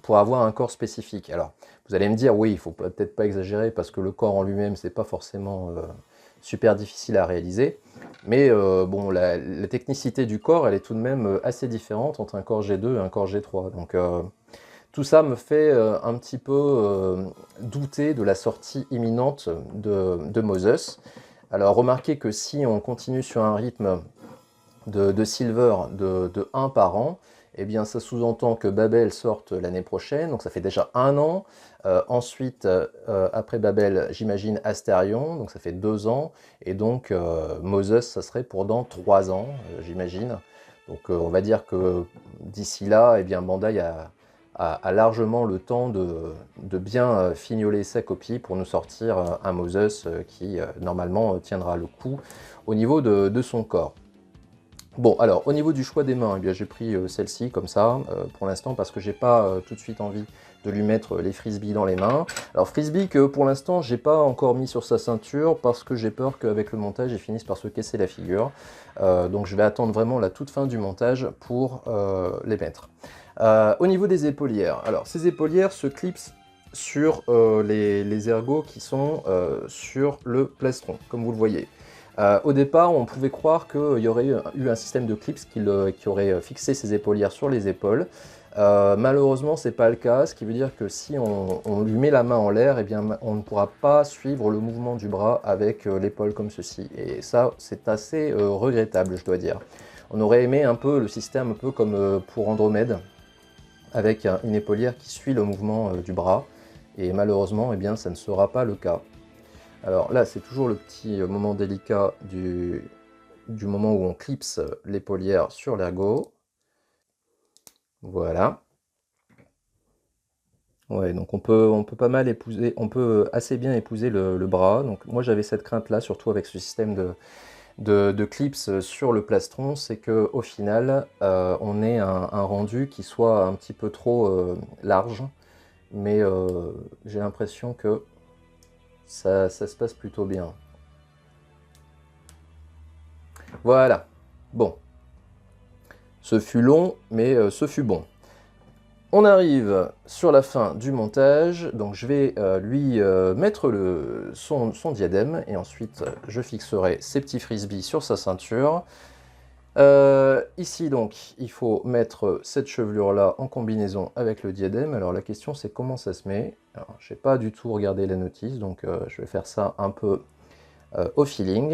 pour avoir un corps spécifique. Alors, vous allez me dire, oui, il ne faut peut-être pas exagérer, parce que le corps en lui-même, c'est pas forcément super difficile à réaliser, mais bon, la technicité du corps, elle est tout de même assez différente entre un corps G2 et un corps G3, donc Tout ça me fait un petit peu douter de la sortie imminente de Moses. Alors remarquez que si on continue sur un rythme de Silver de 1 par an, eh bien ça sous-entend que Babel sorte l'année prochaine, donc ça fait déjà 1 an. Ensuite, après Babel, j'imagine Astérion, donc ça fait 2 ans. Et donc Moses, ça serait pour dans 3 ans, j'imagine. Donc on va dire que d'ici là, eh bien, Bandai a largement le temps de bien fignoler sa copie pour nous sortir un Moses qui normalement tiendra le coup au niveau de son corps. Bon, alors au niveau du choix des mains, eh bien, j'ai pris celle-ci comme ça pour l'instant parce que j'ai pas tout de suite envie de lui mettre les frisbees dans les mains. Alors frisbee que pour l'instant j'ai pas encore mis sur sa ceinture parce que j'ai peur qu'avec le montage il finisse par se casser la figure. Donc je vais attendre vraiment la toute fin du montage pour les mettre. Au niveau des épaulières, alors ces épaulières se clipsent sur les ergots qui sont sur le plastron, comme vous le voyez. Au départ, on pouvait croire qu'il y aurait eu un système de clips qui aurait fixé ces épaulières sur les épaules. Malheureusement, ce n'est pas le cas, ce qui veut dire que si on lui met la main en l'air, eh bien, on ne pourra pas suivre le mouvement du bras avec l'épaule comme ceci. Et ça, c'est assez regrettable, je dois dire. On aurait aimé un peu le système, un peu comme pour Andromède, avec une épaulière qui suit le mouvement du bras. Et malheureusement, eh bien, ça ne sera pas le cas. Alors là, c'est toujours le petit moment délicat du moment où on clipse l'épaulière sur l'ergot. Voilà. Ouais, donc on peut pas mal épouser, on peut assez bien épouser le bras. Donc moi j'avais cette crainte-là, surtout avec ce système de clips sur le plastron, c'est qu'au final, on ait un rendu qui soit un petit peu trop large. Mais j'ai l'impression que ça se passe plutôt bien. Voilà. Bon. Ce fut long, mais ce fut bon. On arrive sur la fin du montage, donc je vais lui mettre son diadème, et ensuite je fixerai ses petits frisbees sur sa ceinture. Ici donc, il faut mettre cette chevelure-là en combinaison avec le diadème. Alors la question c'est comment ça se met. Alors, je n'ai pas du tout regardé la notice, donc je vais faire ça un peu au feeling.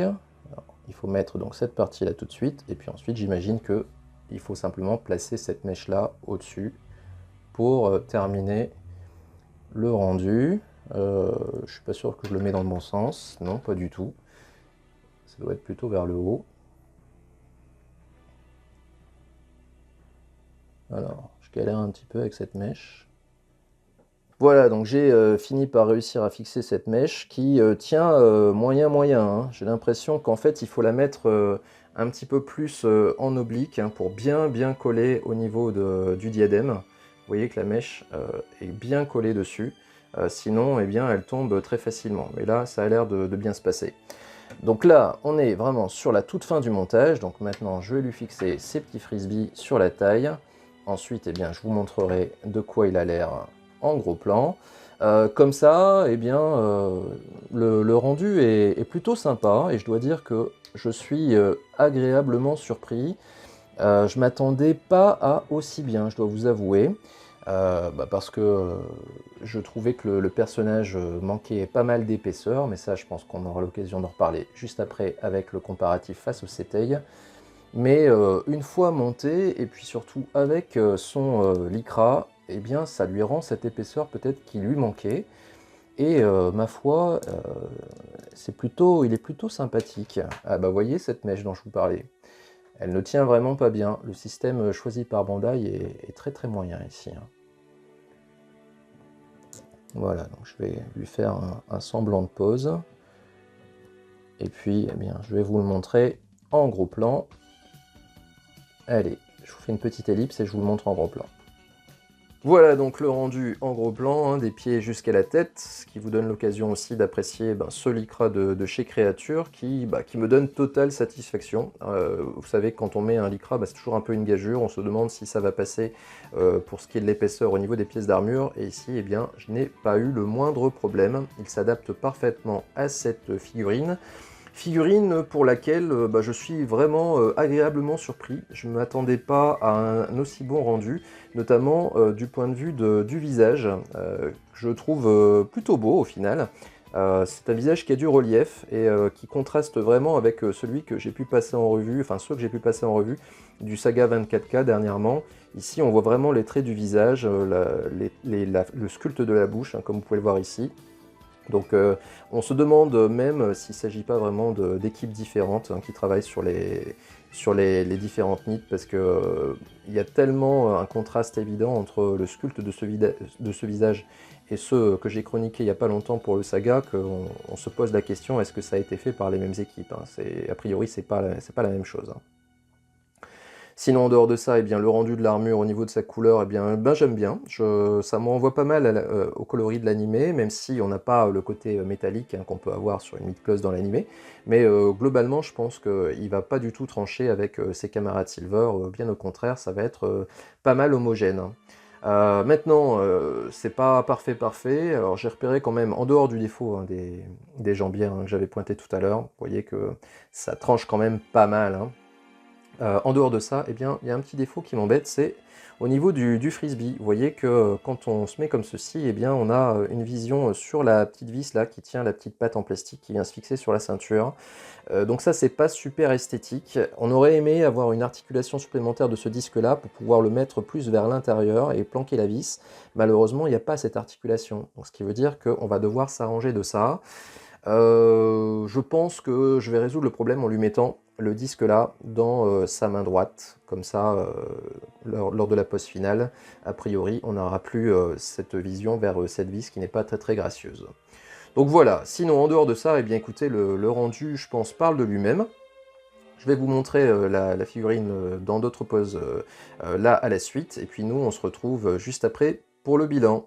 Alors, il faut mettre donc cette partie-là tout de suite, et puis ensuite j'imagine que il faut simplement placer cette mèche-là au-dessus pour terminer le rendu. Je suis pas sûr que je le mets dans le bon sens. Non, pas du tout. Ça doit être plutôt vers le haut. Alors, je galère un petit peu avec cette mèche. Voilà, donc j'ai fini par réussir à fixer cette mèche qui tient moyen. Hein. J'ai l'impression qu'en fait, il faut la mettre un petit peu plus en oblique hein, pour bien coller au niveau du diadème. Vous voyez que la mèche est bien collée dessus. Sinon, eh bien, elle tombe très facilement. Mais là, ça a l'air de bien se passer. Donc là, on est vraiment sur la toute fin du montage. Donc maintenant, je vais lui fixer ces petits frisbees sur la taille. Ensuite, eh bien, je vous montrerai de quoi il a l'air en gros plan. Comme ça, eh bien, le rendu est plutôt sympa. Et je dois dire que je suis agréablement surpris. Je m'attendais pas à aussi bien, je dois vous avouer. Parce que je trouvais que le personnage manquait pas mal d'épaisseur, mais ça je pense qu'on aura l'occasion d'en reparler juste après avec le comparatif face au Setei. Mais une fois monté, et puis surtout avec son lycra, eh bien ça lui rend cette épaisseur peut-être qui lui manquait. Et ma foi, il est plutôt sympathique. Ah bah voyez cette mèche dont je vous parlais. Elle ne tient vraiment pas bien. Le système choisi par Bandai est très moyen ici. Hein. Voilà, donc je vais lui faire un semblant de pose. Et puis, eh bien, je vais vous le montrer en gros plan. Allez, je vous fais une petite ellipse et je vous le montre en gros plan. Voilà donc le rendu en gros plan, hein, des pieds jusqu'à la tête, ce qui vous donne l'occasion aussi d'apprécier ce lycra de chez Créature qui me donne totale satisfaction. Vous savez que quand on met un lycra, c'est toujours un peu une gageure, on se demande si ça va passer pour ce qui est de l'épaisseur au niveau des pièces d'armure, et ici, eh bien, je n'ai pas eu le moindre problème. Il s'adapte parfaitement à cette figurine. Figurine pour laquelle je suis vraiment agréablement surpris. Je ne m'attendais pas à un aussi bon rendu, notamment du point de vue du visage, que je trouve plutôt beau au final. C'est un visage qui a du relief et qui contraste vraiment avec celui que j'ai pu passer en revue, enfin ceux que j'ai pu passer en revue du Saga 24K dernièrement. Ici, on voit vraiment les traits du visage, le sculpte de la bouche, hein, comme vous pouvez le voir ici. Donc on se demande même s'il ne s'agit pas vraiment d'équipes différentes qui travaillent sur les différentes mythes, parce que il y a tellement un contraste évident entre le sculpte de ce visage et ceux que j'ai chroniqués il n'y a pas longtemps pour le Saga, qu'on se pose la question, est-ce que ça a été fait par les mêmes équipes, hein. A priori, c'est pas la même chose, hein. Sinon, en dehors de ça, eh bien, le rendu de l'armure au niveau de sa couleur, eh bien, j'aime bien. Ça me renvoie pas mal au coloris de l'animé, même si on n'a pas le côté métallique, hein, qu'on peut avoir sur une Mid-Plus dans l'animé. Mais globalement, je pense qu'il va pas du tout trancher avec ses camarades Silver. Bien au contraire, ça va être pas mal homogène, hein. Maintenant, c'est pas parfait. Alors j'ai repéré quand même, en dehors du défaut, hein, des jambières, hein, que j'avais pointé tout à l'heure, vous voyez que ça tranche quand même pas mal, hein. En dehors de ça, eh bien, il y a un petit défaut qui m'embête, c'est au niveau du frisbee. Vous voyez que quand on se met comme ceci, eh bien, on a une vision sur la petite vis là qui tient la petite patte en plastique qui vient se fixer sur la ceinture. Donc ça, c'est pas super esthétique. On aurait aimé avoir une articulation supplémentaire de ce disque là pour pouvoir le mettre plus vers l'intérieur et planquer la vis. Malheureusement, il n'y a pas cette articulation. Donc, ce qui veut dire qu'on va devoir s'arranger de ça. Je pense que je vais résoudre le problème en lui mettant le disque là dans sa main droite, comme ça lors de la pose finale, a priori on n'aura plus cette vision vers cette vis qui n'est pas très gracieuse. Donc voilà, sinon en dehors de ça, eh bien écoutez, le rendu je pense parle de lui-même. Je vais vous montrer la figurine dans d'autres poses là à la suite, et puis nous on se retrouve juste après pour le bilan.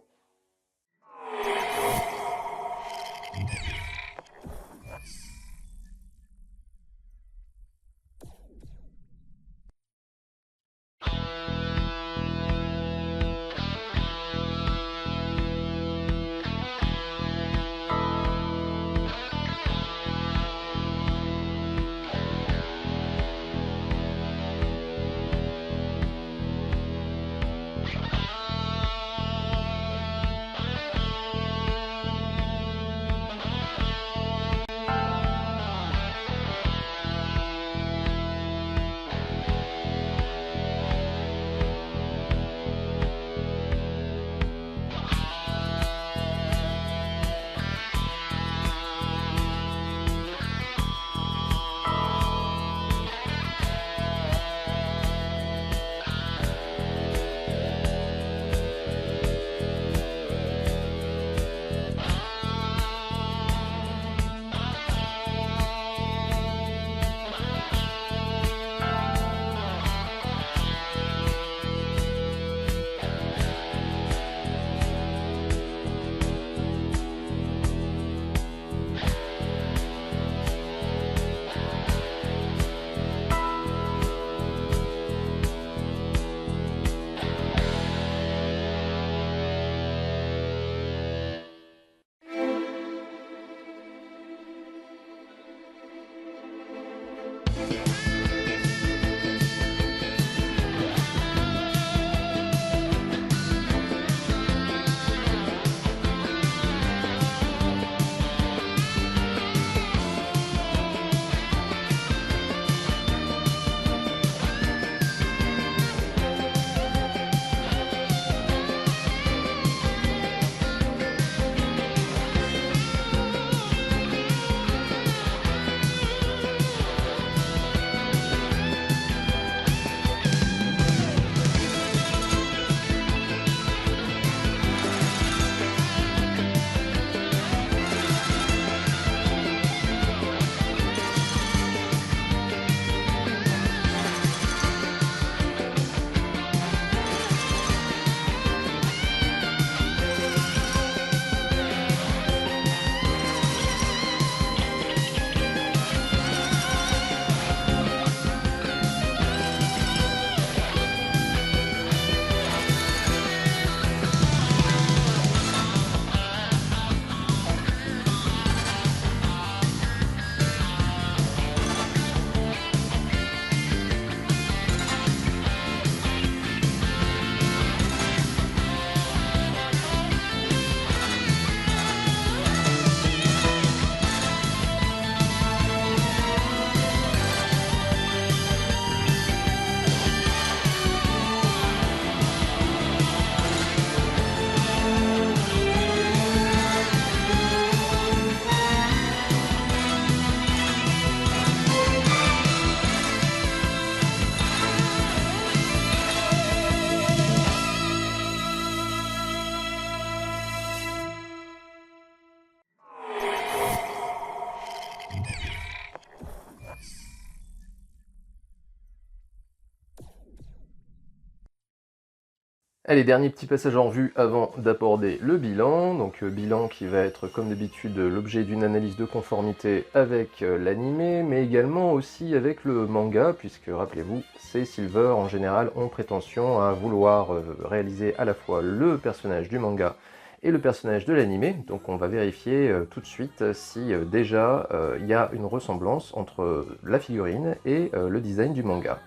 Allez, dernier petit passage en revue avant d'aborder le bilan. Donc bilan qui va être comme d'habitude l'objet d'une analyse de conformité avec l'animé, mais également aussi avec le manga, puisque rappelez-vous, ces Silver en général ont prétention à vouloir réaliser à la fois le personnage du manga et le personnage de l'animé. Donc on va vérifier tout de suite si déjà il y a une ressemblance entre la figurine et le design du manga.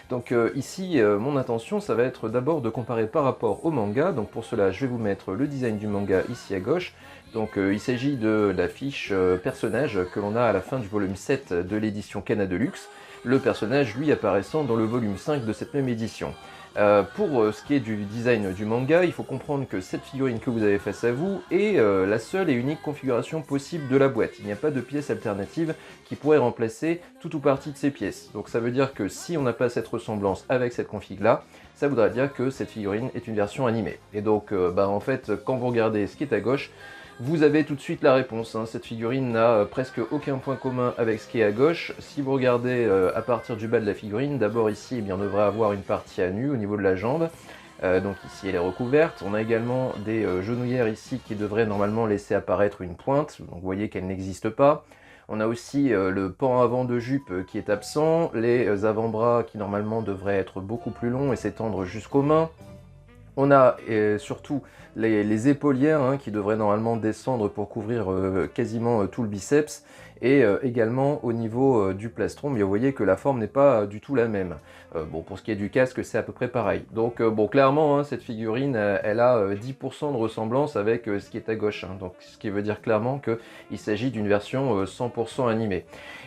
Donc ici, mon intention, ça va être d'abord de comparer par rapport au manga. Donc pour cela, je vais vous mettre le design du manga ici à gauche. Donc il s'agit de la fiche personnage que l'on a à la fin du volume 7 de l'édition Kana Deluxe. Le personnage, lui, apparaissant dans le volume 5 de cette même édition. Pour ce qui est du design du manga, il faut comprendre que cette figurine que vous avez face à vous est la seule et unique configuration possible de la boîte. Il n'y a pas de pièce alternative qui pourrait remplacer tout ou partie de ces pièces. Donc ça veut dire que si on n'a pas cette ressemblance avec cette config là, ça voudra dire que cette figurine est une version animée. Et donc en fait, quand vous regardez ce qui est à gauche, vous avez tout de suite la réponse. Cette figurine n'a presque aucun point commun avec ce qui est à gauche. Si vous regardez à partir du bas de la figurine, d'abord ici, on devrait avoir une partie à nu au niveau de la jambe. Donc ici, elle est recouverte. On a également des genouillères ici qui devraient normalement laisser apparaître une pointe. Donc vous voyez qu'elle n'existe pas. On a aussi le pan avant de jupe qui est absent. Les avant-bras qui normalement devraient être beaucoup plus longs et s'étendre jusqu'aux mains. On a surtout les épaulières qui devraient normalement descendre pour couvrir quasiment tout le biceps, et également au niveau du plastron, mais vous voyez que la forme n'est pas du tout la même. Bon, pour ce qui est du casque, c'est à peu près pareil. Donc bon, clairement, cette figurine, elle a 10% de ressemblance avec ce qui est à gauche, donc ce qui veut dire clairement qu'il s'agit d'une version 100% animée.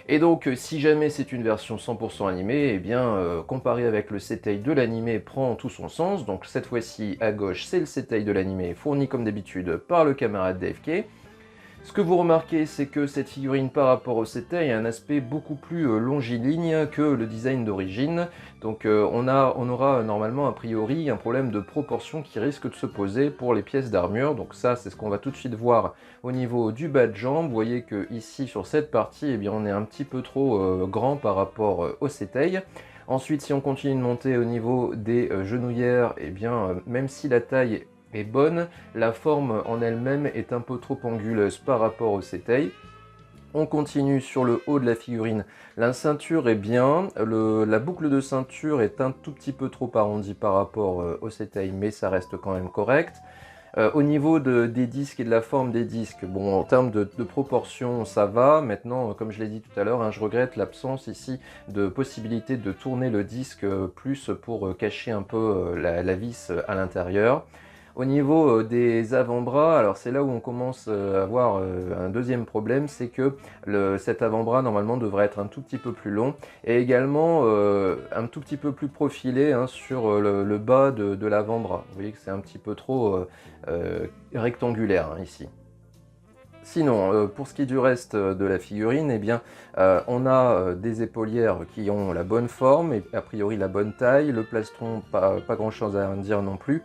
Et donc, si jamais c'est une version 100% animée, eh bien, comparé avec le Setei de l'animé prend tout son sens. Donc cette fois-ci, à gauche, c'est le Setei de l'animé, fourni comme d'habitude par le camarade DFK. Ce que vous remarquez, c'est que cette figurine par rapport au Setei a un aspect beaucoup plus longiligne que le design d'origine. Donc on aura normalement a priori un problème de proportion qui risque de se poser pour les pièces d'armure. Donc ça, c'est ce qu'on va tout de suite voir au niveau du bas de jambe. Vous voyez que ici sur cette partie, on est un petit peu trop grand par rapport au Setei. Ensuite, si on continue de monter au niveau des genouillères, même si la taille est bonne, la forme en elle-même est un peu trop anguleuse par rapport au Setei. On continue sur le haut de la figurine, la ceinture est bien, la boucle de ceinture est un tout petit peu trop arrondie par rapport au Setei, mais ça reste quand même correct. Au niveau des disques et de la forme des disques, bon, en termes de proportion, ça va. Maintenant, comme je l'ai dit tout à l'heure, je regrette l'absence ici de possibilité de tourner le disque plus pour cacher un peu la vis à l'intérieur. Au niveau des avant-bras, alors c'est là où on commence à avoir un deuxième problème, c'est que cet avant-bras normalement devrait être un tout petit peu plus long et également un tout petit peu plus profilé sur le bas de l'avant-bras. Vous voyez que c'est un petit peu trop rectangulaire ici. Sinon, pour ce qui est du reste de la figurine, on a des épaulières qui ont la bonne forme et a priori la bonne taille, le plastron pas grand chose à en dire non plus.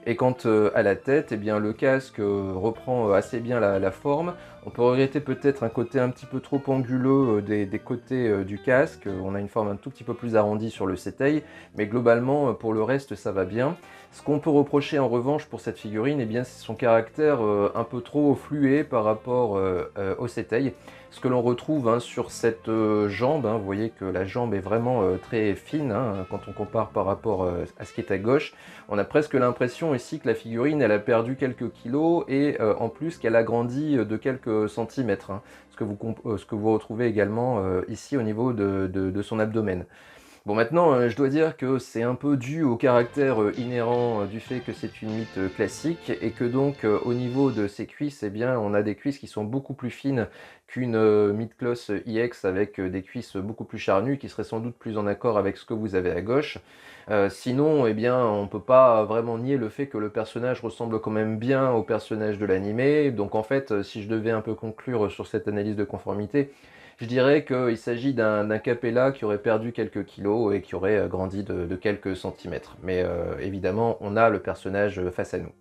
Et quant à la tête, le casque reprend assez bien la forme. On peut regretter peut-être un côté un petit peu trop anguleux des côtés du casque. On a une forme un tout petit peu plus arrondie sur le Setei, mais globalement, pour le reste, ça va bien. Ce qu'on peut reprocher en revanche pour cette figurine, c'est son caractère un peu trop flué par rapport au Setei. Ce que l'on retrouve sur cette jambe, vous voyez que la jambe est vraiment très fine quand on compare par rapport à ce qui est à gauche. On a presque l'impression ici que la figurine elle a perdu quelques kilos et en plus qu'elle a grandi de quelques centimètres, ce que vous retrouvez également ici au niveau de son abdomen. Bon, maintenant, je dois dire que c'est un peu dû au caractère inhérent du fait que c'est une mythe classique et que donc au niveau de ses cuisses, on a des cuisses qui sont beaucoup plus fines qu'une mid-cloth IX avec des cuisses beaucoup plus charnues qui seraient sans doute plus en accord avec ce que vous avez à gauche. Sinon, on ne peut pas vraiment nier le fait que le personnage ressemble quand même bien au personnage de l'animé. Donc en fait, si je devais un peu conclure sur cette analyse de conformité, je dirais qu'il s'agit d'un Capella qui aurait perdu quelques kilos et qui aurait grandi de quelques centimètres. Mais évidemment, on a le personnage face à nous.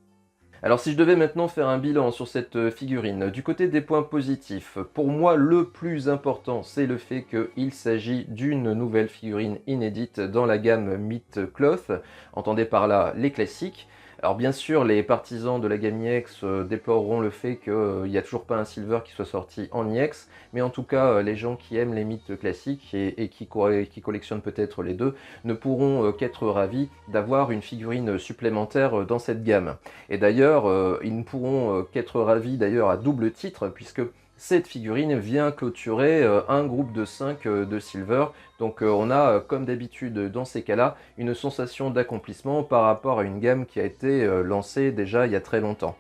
Alors si je devais maintenant faire un bilan sur cette figurine, du côté des points positifs, pour moi le plus important c'est le fait qu'il s'agit d'une nouvelle figurine inédite dans la gamme Myth Cloth, entendez par là les classiques. Alors bien sûr, les partisans de la gamme EX déploreront le fait qu'il n'y a toujours pas un Silver qui soit sorti en EX, mais en tout cas, les gens qui aiment les mythes classiques et qui collectionnent peut-être les deux ne pourront qu'être ravis d'avoir une figurine supplémentaire dans cette gamme. Et d'ailleurs, ils ne pourront qu'être ravis d'ailleurs à double titre, puisque cette figurine vient clôturer un groupe de 5 de Silver. Donc on a, comme d'habitude dans ces cas-là, une sensation d'accomplissement par rapport à une gamme qui a été lancée déjà il y a très longtemps.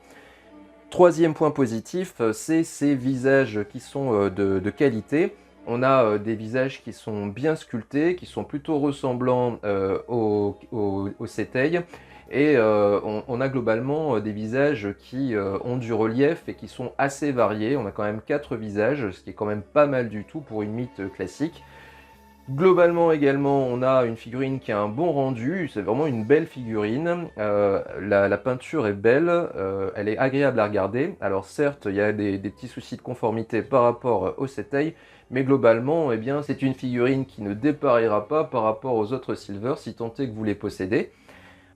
Troisième point positif, c'est ces visages qui sont de qualité. On a des visages qui sont bien sculptés, qui sont plutôt ressemblants au Setei. Et on a globalement des visages qui ont du relief et qui sont assez variés. On a quand même 4 visages, ce qui est quand même pas mal du tout pour une mythe classique. Globalement également, on a une figurine qui a un bon rendu, c'est vraiment une belle figurine. La peinture est belle, elle est agréable à regarder. Alors certes, il y a des petits soucis de conformité par rapport au Setei, mais globalement, eh bien, c'est une figurine qui ne dépareillera pas par rapport aux autres Silver, si tant est que vous les possédez.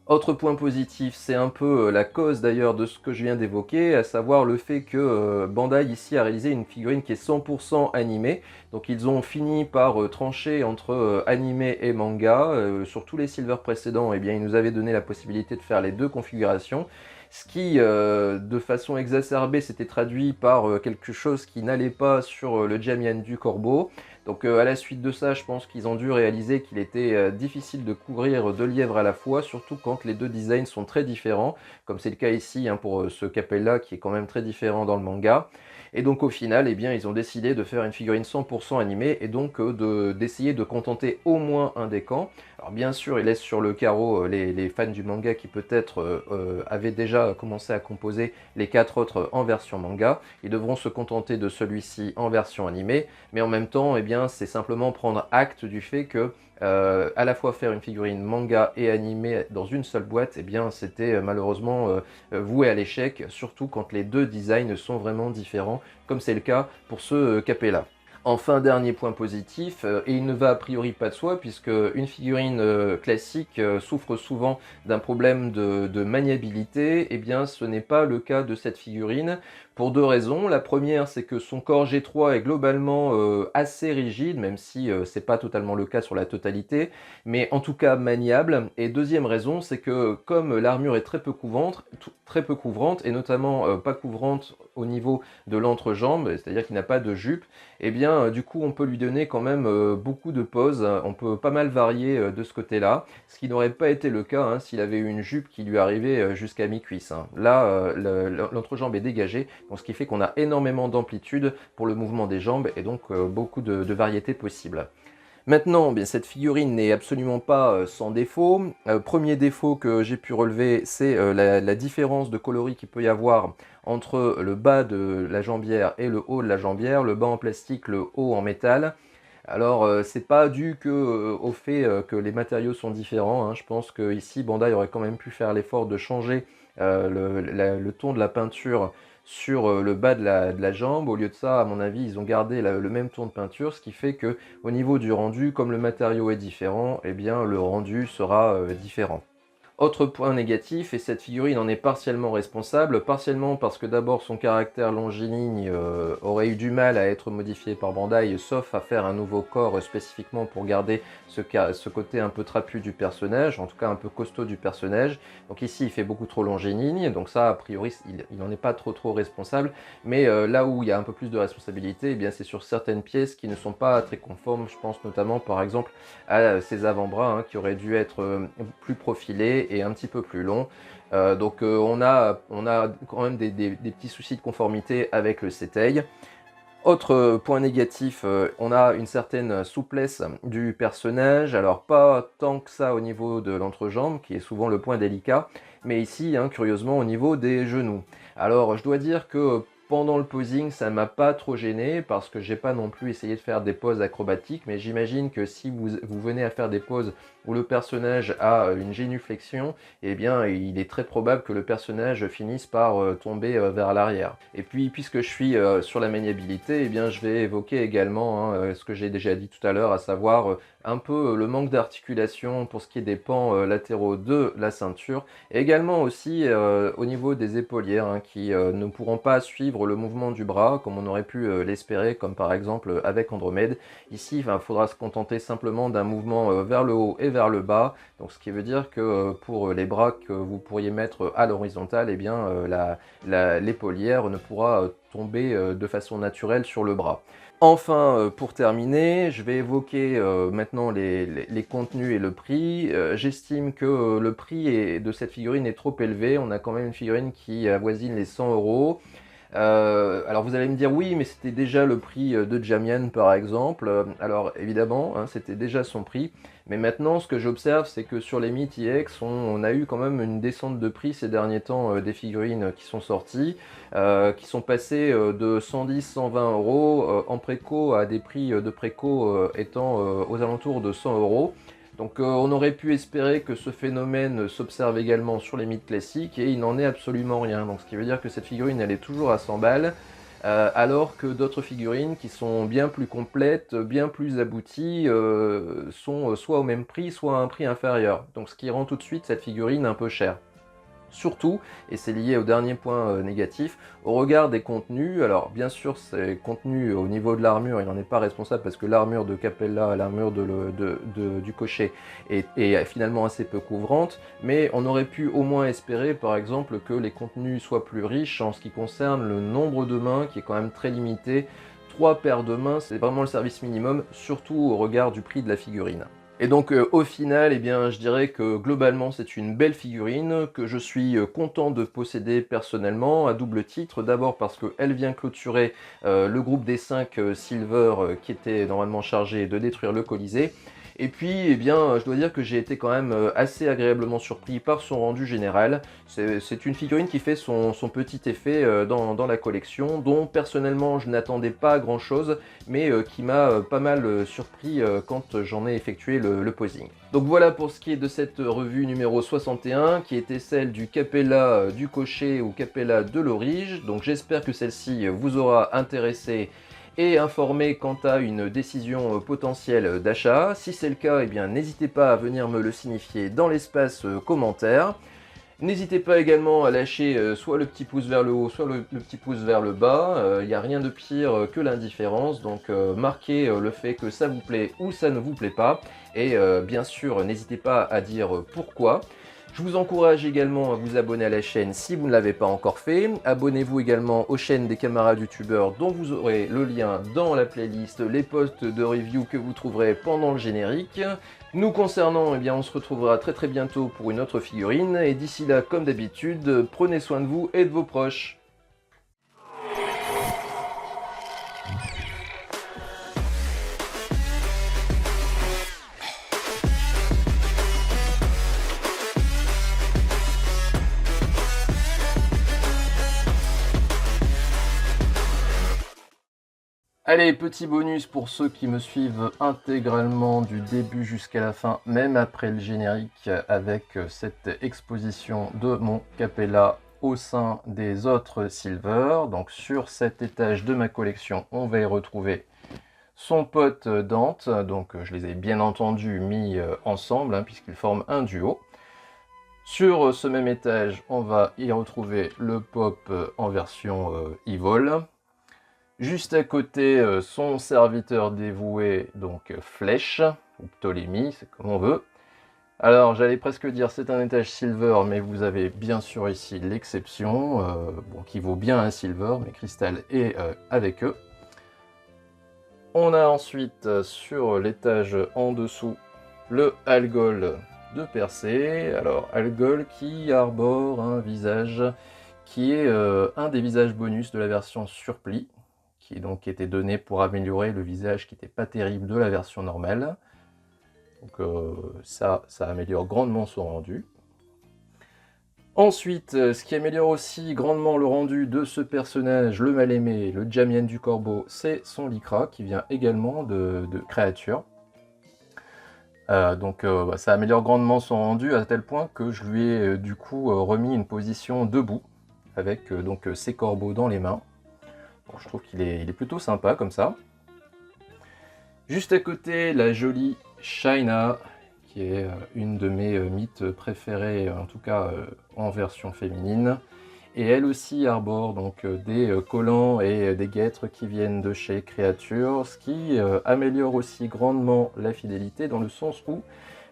Autre point positif, c'est un peu la cause d'ailleurs de ce que je viens d'évoquer, à savoir le fait que Bandai ici a réalisé une figurine qui est 100% animée. Donc ils ont fini par trancher entre animé et manga. Sur tous les Silver précédents, eh bien, ils nous avaient donné la possibilité de faire les deux configurations. Ce qui, de façon exacerbée, s'était traduit par quelque chose qui n'allait pas sur le Jamian du Corbeau. Donc à la suite de ça, je pense qu'ils ont dû réaliser qu'il était difficile de couvrir 2 lièvres à la fois, surtout quand les 2 designs sont très différents, comme c'est le cas ici pour ce Capella qui est quand même très différent dans le manga. Et donc au final, eh bien, ils ont décidé de faire une figurine 100% animée et donc d'essayer de contenter au moins un des camps. Alors bien sûr, ils laissent sur le carreau les fans du manga qui peut-être avaient déjà commencé à composer les 4 autres en version manga. Ils devront se contenter de celui-ci en version animée, mais en même temps, eh bien, c'est simplement prendre acte du fait que à la fois faire une figurine manga et animée dans une seule boîte, eh bien, c'était malheureusement voué à l'échec, surtout quand les 2 designs sont vraiment différents, comme c'est le cas pour ce Capella. Enfin, dernier point positif, et il ne va a priori pas de soi, puisque une figurine classique souffre souvent d'un problème de maniabilité, et eh bien ce n'est pas le cas de cette figurine, pour 2 raisons. La première, c'est que son corps G3 est globalement assez rigide, même si c'est pas totalement le cas sur la totalité, mais en tout cas maniable. Et deuxième raison, c'est que comme l'armure est très peu couvrante, et notamment pas couvrante au niveau de l'entrejambe, c'est-à-dire qu'il n'a pas de jupe, eh bien du coup on peut lui donner quand même beaucoup de poses, on peut pas mal varier de ce côté-là, ce qui n'aurait pas été le cas s'il avait eu une jupe qui lui arrivait jusqu'à mi-cuisse. Là, l'entrejambe est dégagée, donc ce qui fait qu'on a énormément d'amplitude pour le mouvement des jambes et donc beaucoup de variétés possibles. Maintenant, bien, cette figurine n'est absolument pas sans défaut. Premier défaut que j'ai pu relever, c'est la différence de coloris qu'il peut y avoir entre le bas de la jambière et le haut de la jambière, le bas en plastique, le haut en métal. Alors, c'est pas dû au fait que les matériaux sont différents. Je pense qu'ici, Bandai aurait quand même pu faire l'effort de changer le ton de la peinture sur le bas de la jambe. Au lieu de ça, à mon avis, ils ont gardé le même ton de peinture, ce qui fait que au niveau du rendu, comme le matériau est différent, eh bien le rendu sera différent. Autre point négatif, et cette figurine en est partiellement responsable, partiellement parce que d'abord son caractère longiligne aurait eu du mal à être modifié par Bandai, sauf à faire un nouveau corps spécifiquement pour garder ce côté un peu trapu du personnage, en tout cas un peu costaud du personnage. Donc ici il fait beaucoup trop longiligne, donc ça a priori il n'en est pas trop responsable, mais là où il y a un peu plus de responsabilité, eh bien c'est sur certaines pièces qui ne sont pas très conformes, je pense notamment par exemple à ses avant-bras qui auraient dû être plus profilés et un petit peu plus long. Donc on a quand même des petits soucis de conformité avec le Setei. Autre point négatif, on a une certaine souplesse du personnage, alors pas tant que ça au niveau de l'entrejambe, qui est souvent le point délicat, mais ici, curieusement, au niveau des genoux. Alors je dois dire que pendant le posing, ça m'a pas trop gêné parce que j'ai pas non plus essayé de faire des poses acrobatiques, mais j'imagine que si vous venez à faire des poses où le personnage a une génuflexion, eh bien il est très probable que le personnage finisse par tomber vers l'arrière. Et puis puisque je suis sur la maniabilité, eh bien je vais évoquer également ce que j'ai déjà dit tout à l'heure, à savoir un peu le manque d'articulation pour ce qui est des pans latéraux de la ceinture, et également aussi au niveau des épaulières qui ne pourront pas suivre le mouvement du bras comme on aurait pu l'espérer, comme par exemple avec Andromède. Ici, il faudra se contenter simplement d'un mouvement vers le haut et vers le bas, donc ce qui veut dire que pour les bras que vous pourriez mettre à l'horizontale, eh bien l'épaulière ne pourra tomber de façon naturelle sur le bras. Enfin, pour terminer, je vais évoquer maintenant les contenus et le prix. J'estime que le prix de cette figurine est trop élevé. On a quand même une figurine qui avoisine les 100 euros. Alors vous allez me dire oui, mais c'était déjà le prix de Jamian par exemple. Alors évidemment, c'était déjà son prix. Mais maintenant, ce que j'observe, c'est que sur les Meet EX, on a eu quand même une descente de prix ces derniers temps des figurines qui sont sorties, qui sont passées de 110-120 euros en préco à des prix de préco étant aux alentours de 100 euros. Donc on aurait pu espérer que ce phénomène s'observe également sur les mythes classiques et il n'en est absolument rien. Donc ce qui veut dire que cette figurine elle est toujours à 100 balles alors que d'autres figurines qui sont bien plus complètes, bien plus abouties sont soit au même prix soit à un prix inférieur. Donc ce qui rend tout de suite cette figurine un peu chère. Surtout, et c'est lié au dernier point négatif, au regard des contenus. Alors bien sûr, ces contenus au niveau de l'armure, il n'en est pas responsable parce que l'armure de Capella, l'armure du cocher est finalement assez peu couvrante, mais on aurait pu au moins espérer par exemple que les contenus soient plus riches en ce qui concerne le nombre de mains qui est quand même très limité. 3 paires de mains, c'est vraiment le service minimum, surtout au regard du prix de la figurine. Et donc au final, eh bien, je dirais que globalement c'est une belle figurine que je suis content de posséder personnellement à double titre. D'abord parce qu'elle vient clôturer le groupe des 5 Silver qui était normalement chargé de détruire le Colisée. Et puis, eh bien, je dois dire que j'ai été quand même assez agréablement surpris par son rendu général. C'est une figurine qui fait son petit effet dans la collection, dont personnellement je n'attendais pas grand chose, mais qui m'a pas mal surpris quand j'en ai effectué le posing. Donc voilà pour ce qui est de cette revue numéro 61, qui était celle du Capella du Cocher ou Capella de l'Orige. Donc j'espère que celle-ci vous aura intéressé et informé quant à une décision potentielle d'achat. Si c'est le cas, eh bien n'hésitez pas à venir me le signifier dans l'espace commentaire. N'hésitez pas également à lâcher soit le petit pouce vers le haut, soit le petit pouce vers le bas. Il n'y a rien de pire que l'indifférence, donc marquez le fait que ça vous plaît ou ça ne vous plaît pas. Et bien sûr, n'hésitez pas à dire pourquoi. Je vous encourage également à vous abonner à la chaîne si vous ne l'avez pas encore fait. Abonnez-vous également aux chaînes des camarades youtubeurs dont vous aurez le lien dans la playlist, les posts de review que vous trouverez pendant le générique. Nous concernant, eh bien, on se retrouvera très bientôt pour une autre figurine. Et d'ici là, comme d'habitude, prenez soin de vous et de vos proches. Allez, petit bonus pour ceux qui me suivent intégralement du début jusqu'à la fin, même après le générique, avec cette exposition de mon Capella au sein des autres Silver. Donc sur cet étage de ma collection, on va y retrouver son pote Dante. Donc je les ai bien entendu mis ensemble, puisqu'ils forment un duo. Sur ce même étage, on va y retrouver le Pop en version Evil. Juste à côté, son serviteur dévoué, donc Flèche, ou Ptolémie, c'est comme on veut. Alors, j'allais presque dire c'est un étage Silver, mais vous avez bien sûr ici l'exception, qui vaut bien un Silver, mais Crystal est avec eux. On a ensuite, sur l'étage en dessous, le Algol de Persée. Alors, Algol qui arbore un visage qui est un des visages bonus de la version Surplis, qui donc était donné pour améliorer le visage qui n'était pas terrible de la version normale. Donc ça améliore grandement son rendu. Ensuite, ce qui améliore aussi grandement le rendu de ce personnage, le mal-aimé, le Jamien du Corbeau, c'est son lycra qui vient également de créature. Ça améliore grandement son rendu à tel point que je lui ai du coup remis une position debout avec ses corbeaux dans les mains. Bon, je trouve qu'il est plutôt sympa comme ça. Juste à côté, la jolie Shaina, qui est une de mes mythes préférées, en tout cas en version féminine. Et elle aussi arbore donc des collants et des guêtres qui viennent de chez Créature, ce qui améliore aussi grandement la fidélité dans le sens où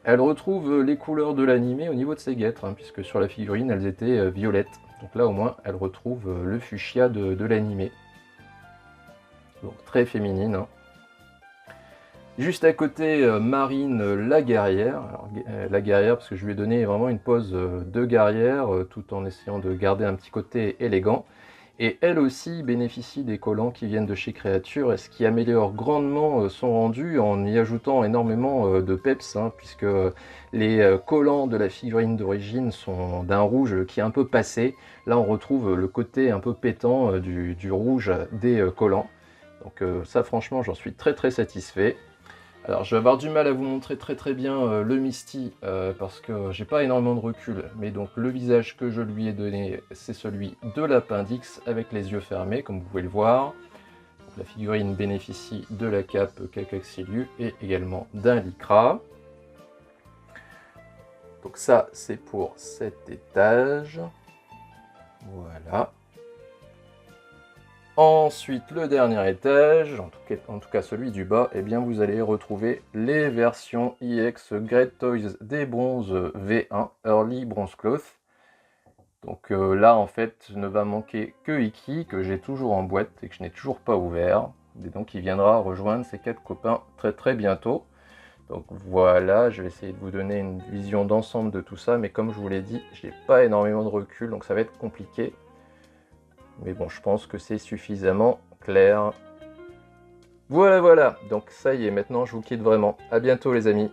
elle retrouve les couleurs de l'animé au niveau de ses guêtres, hein, puisque sur la figurine elles étaient violettes. Donc là au moins elle retrouve le fuchsia de l'animé. Donc très féminine. Hein. Juste à côté, Marine la guerrière. Alors, la guerrière parce que je lui ai donné vraiment une pose de guerrière tout en essayant de garder un petit côté élégant. Et elle aussi bénéficie des collants qui viennent de chez Créature, et ce qui améliore grandement son rendu en y ajoutant énormément de peps, hein, puisque les collants de la figurine d'origine sont d'un rouge qui est un peu passé. Là on retrouve le côté un peu pétant du rouge des collants. Donc ça franchement j'en suis très satisfait. Alors je vais avoir du mal à vous montrer très bien le Misty parce que j'ai pas énormément de recul, mais donc le visage que je lui ai donné c'est celui de l'Appendice avec les yeux fermés comme vous pouvez le voir. Donc, la figurine bénéficie de la cape Cacaxiliu et également d'un lycra. Donc ça c'est pour cet étage. Voilà. Ensuite, le dernier étage, en tout cas celui du bas, eh bien vous allez retrouver les versions EX Great Toys des bronzes V1 Early Bronze Cloth. Donc là, en fait, ne va manquer que Iki, que j'ai toujours en boîte et que je n'ai toujours pas ouvert. Et donc il viendra rejoindre ses 4 copains très bientôt. Donc voilà, je vais essayer de vous donner une vision d'ensemble de tout ça, mais comme je vous l'ai dit, je n'ai pas énormément de recul, donc ça va être compliqué. Mais bon, je pense que c'est suffisamment clair. Voilà, donc ça y est, maintenant je vous quitte vraiment. À bientôt les amis.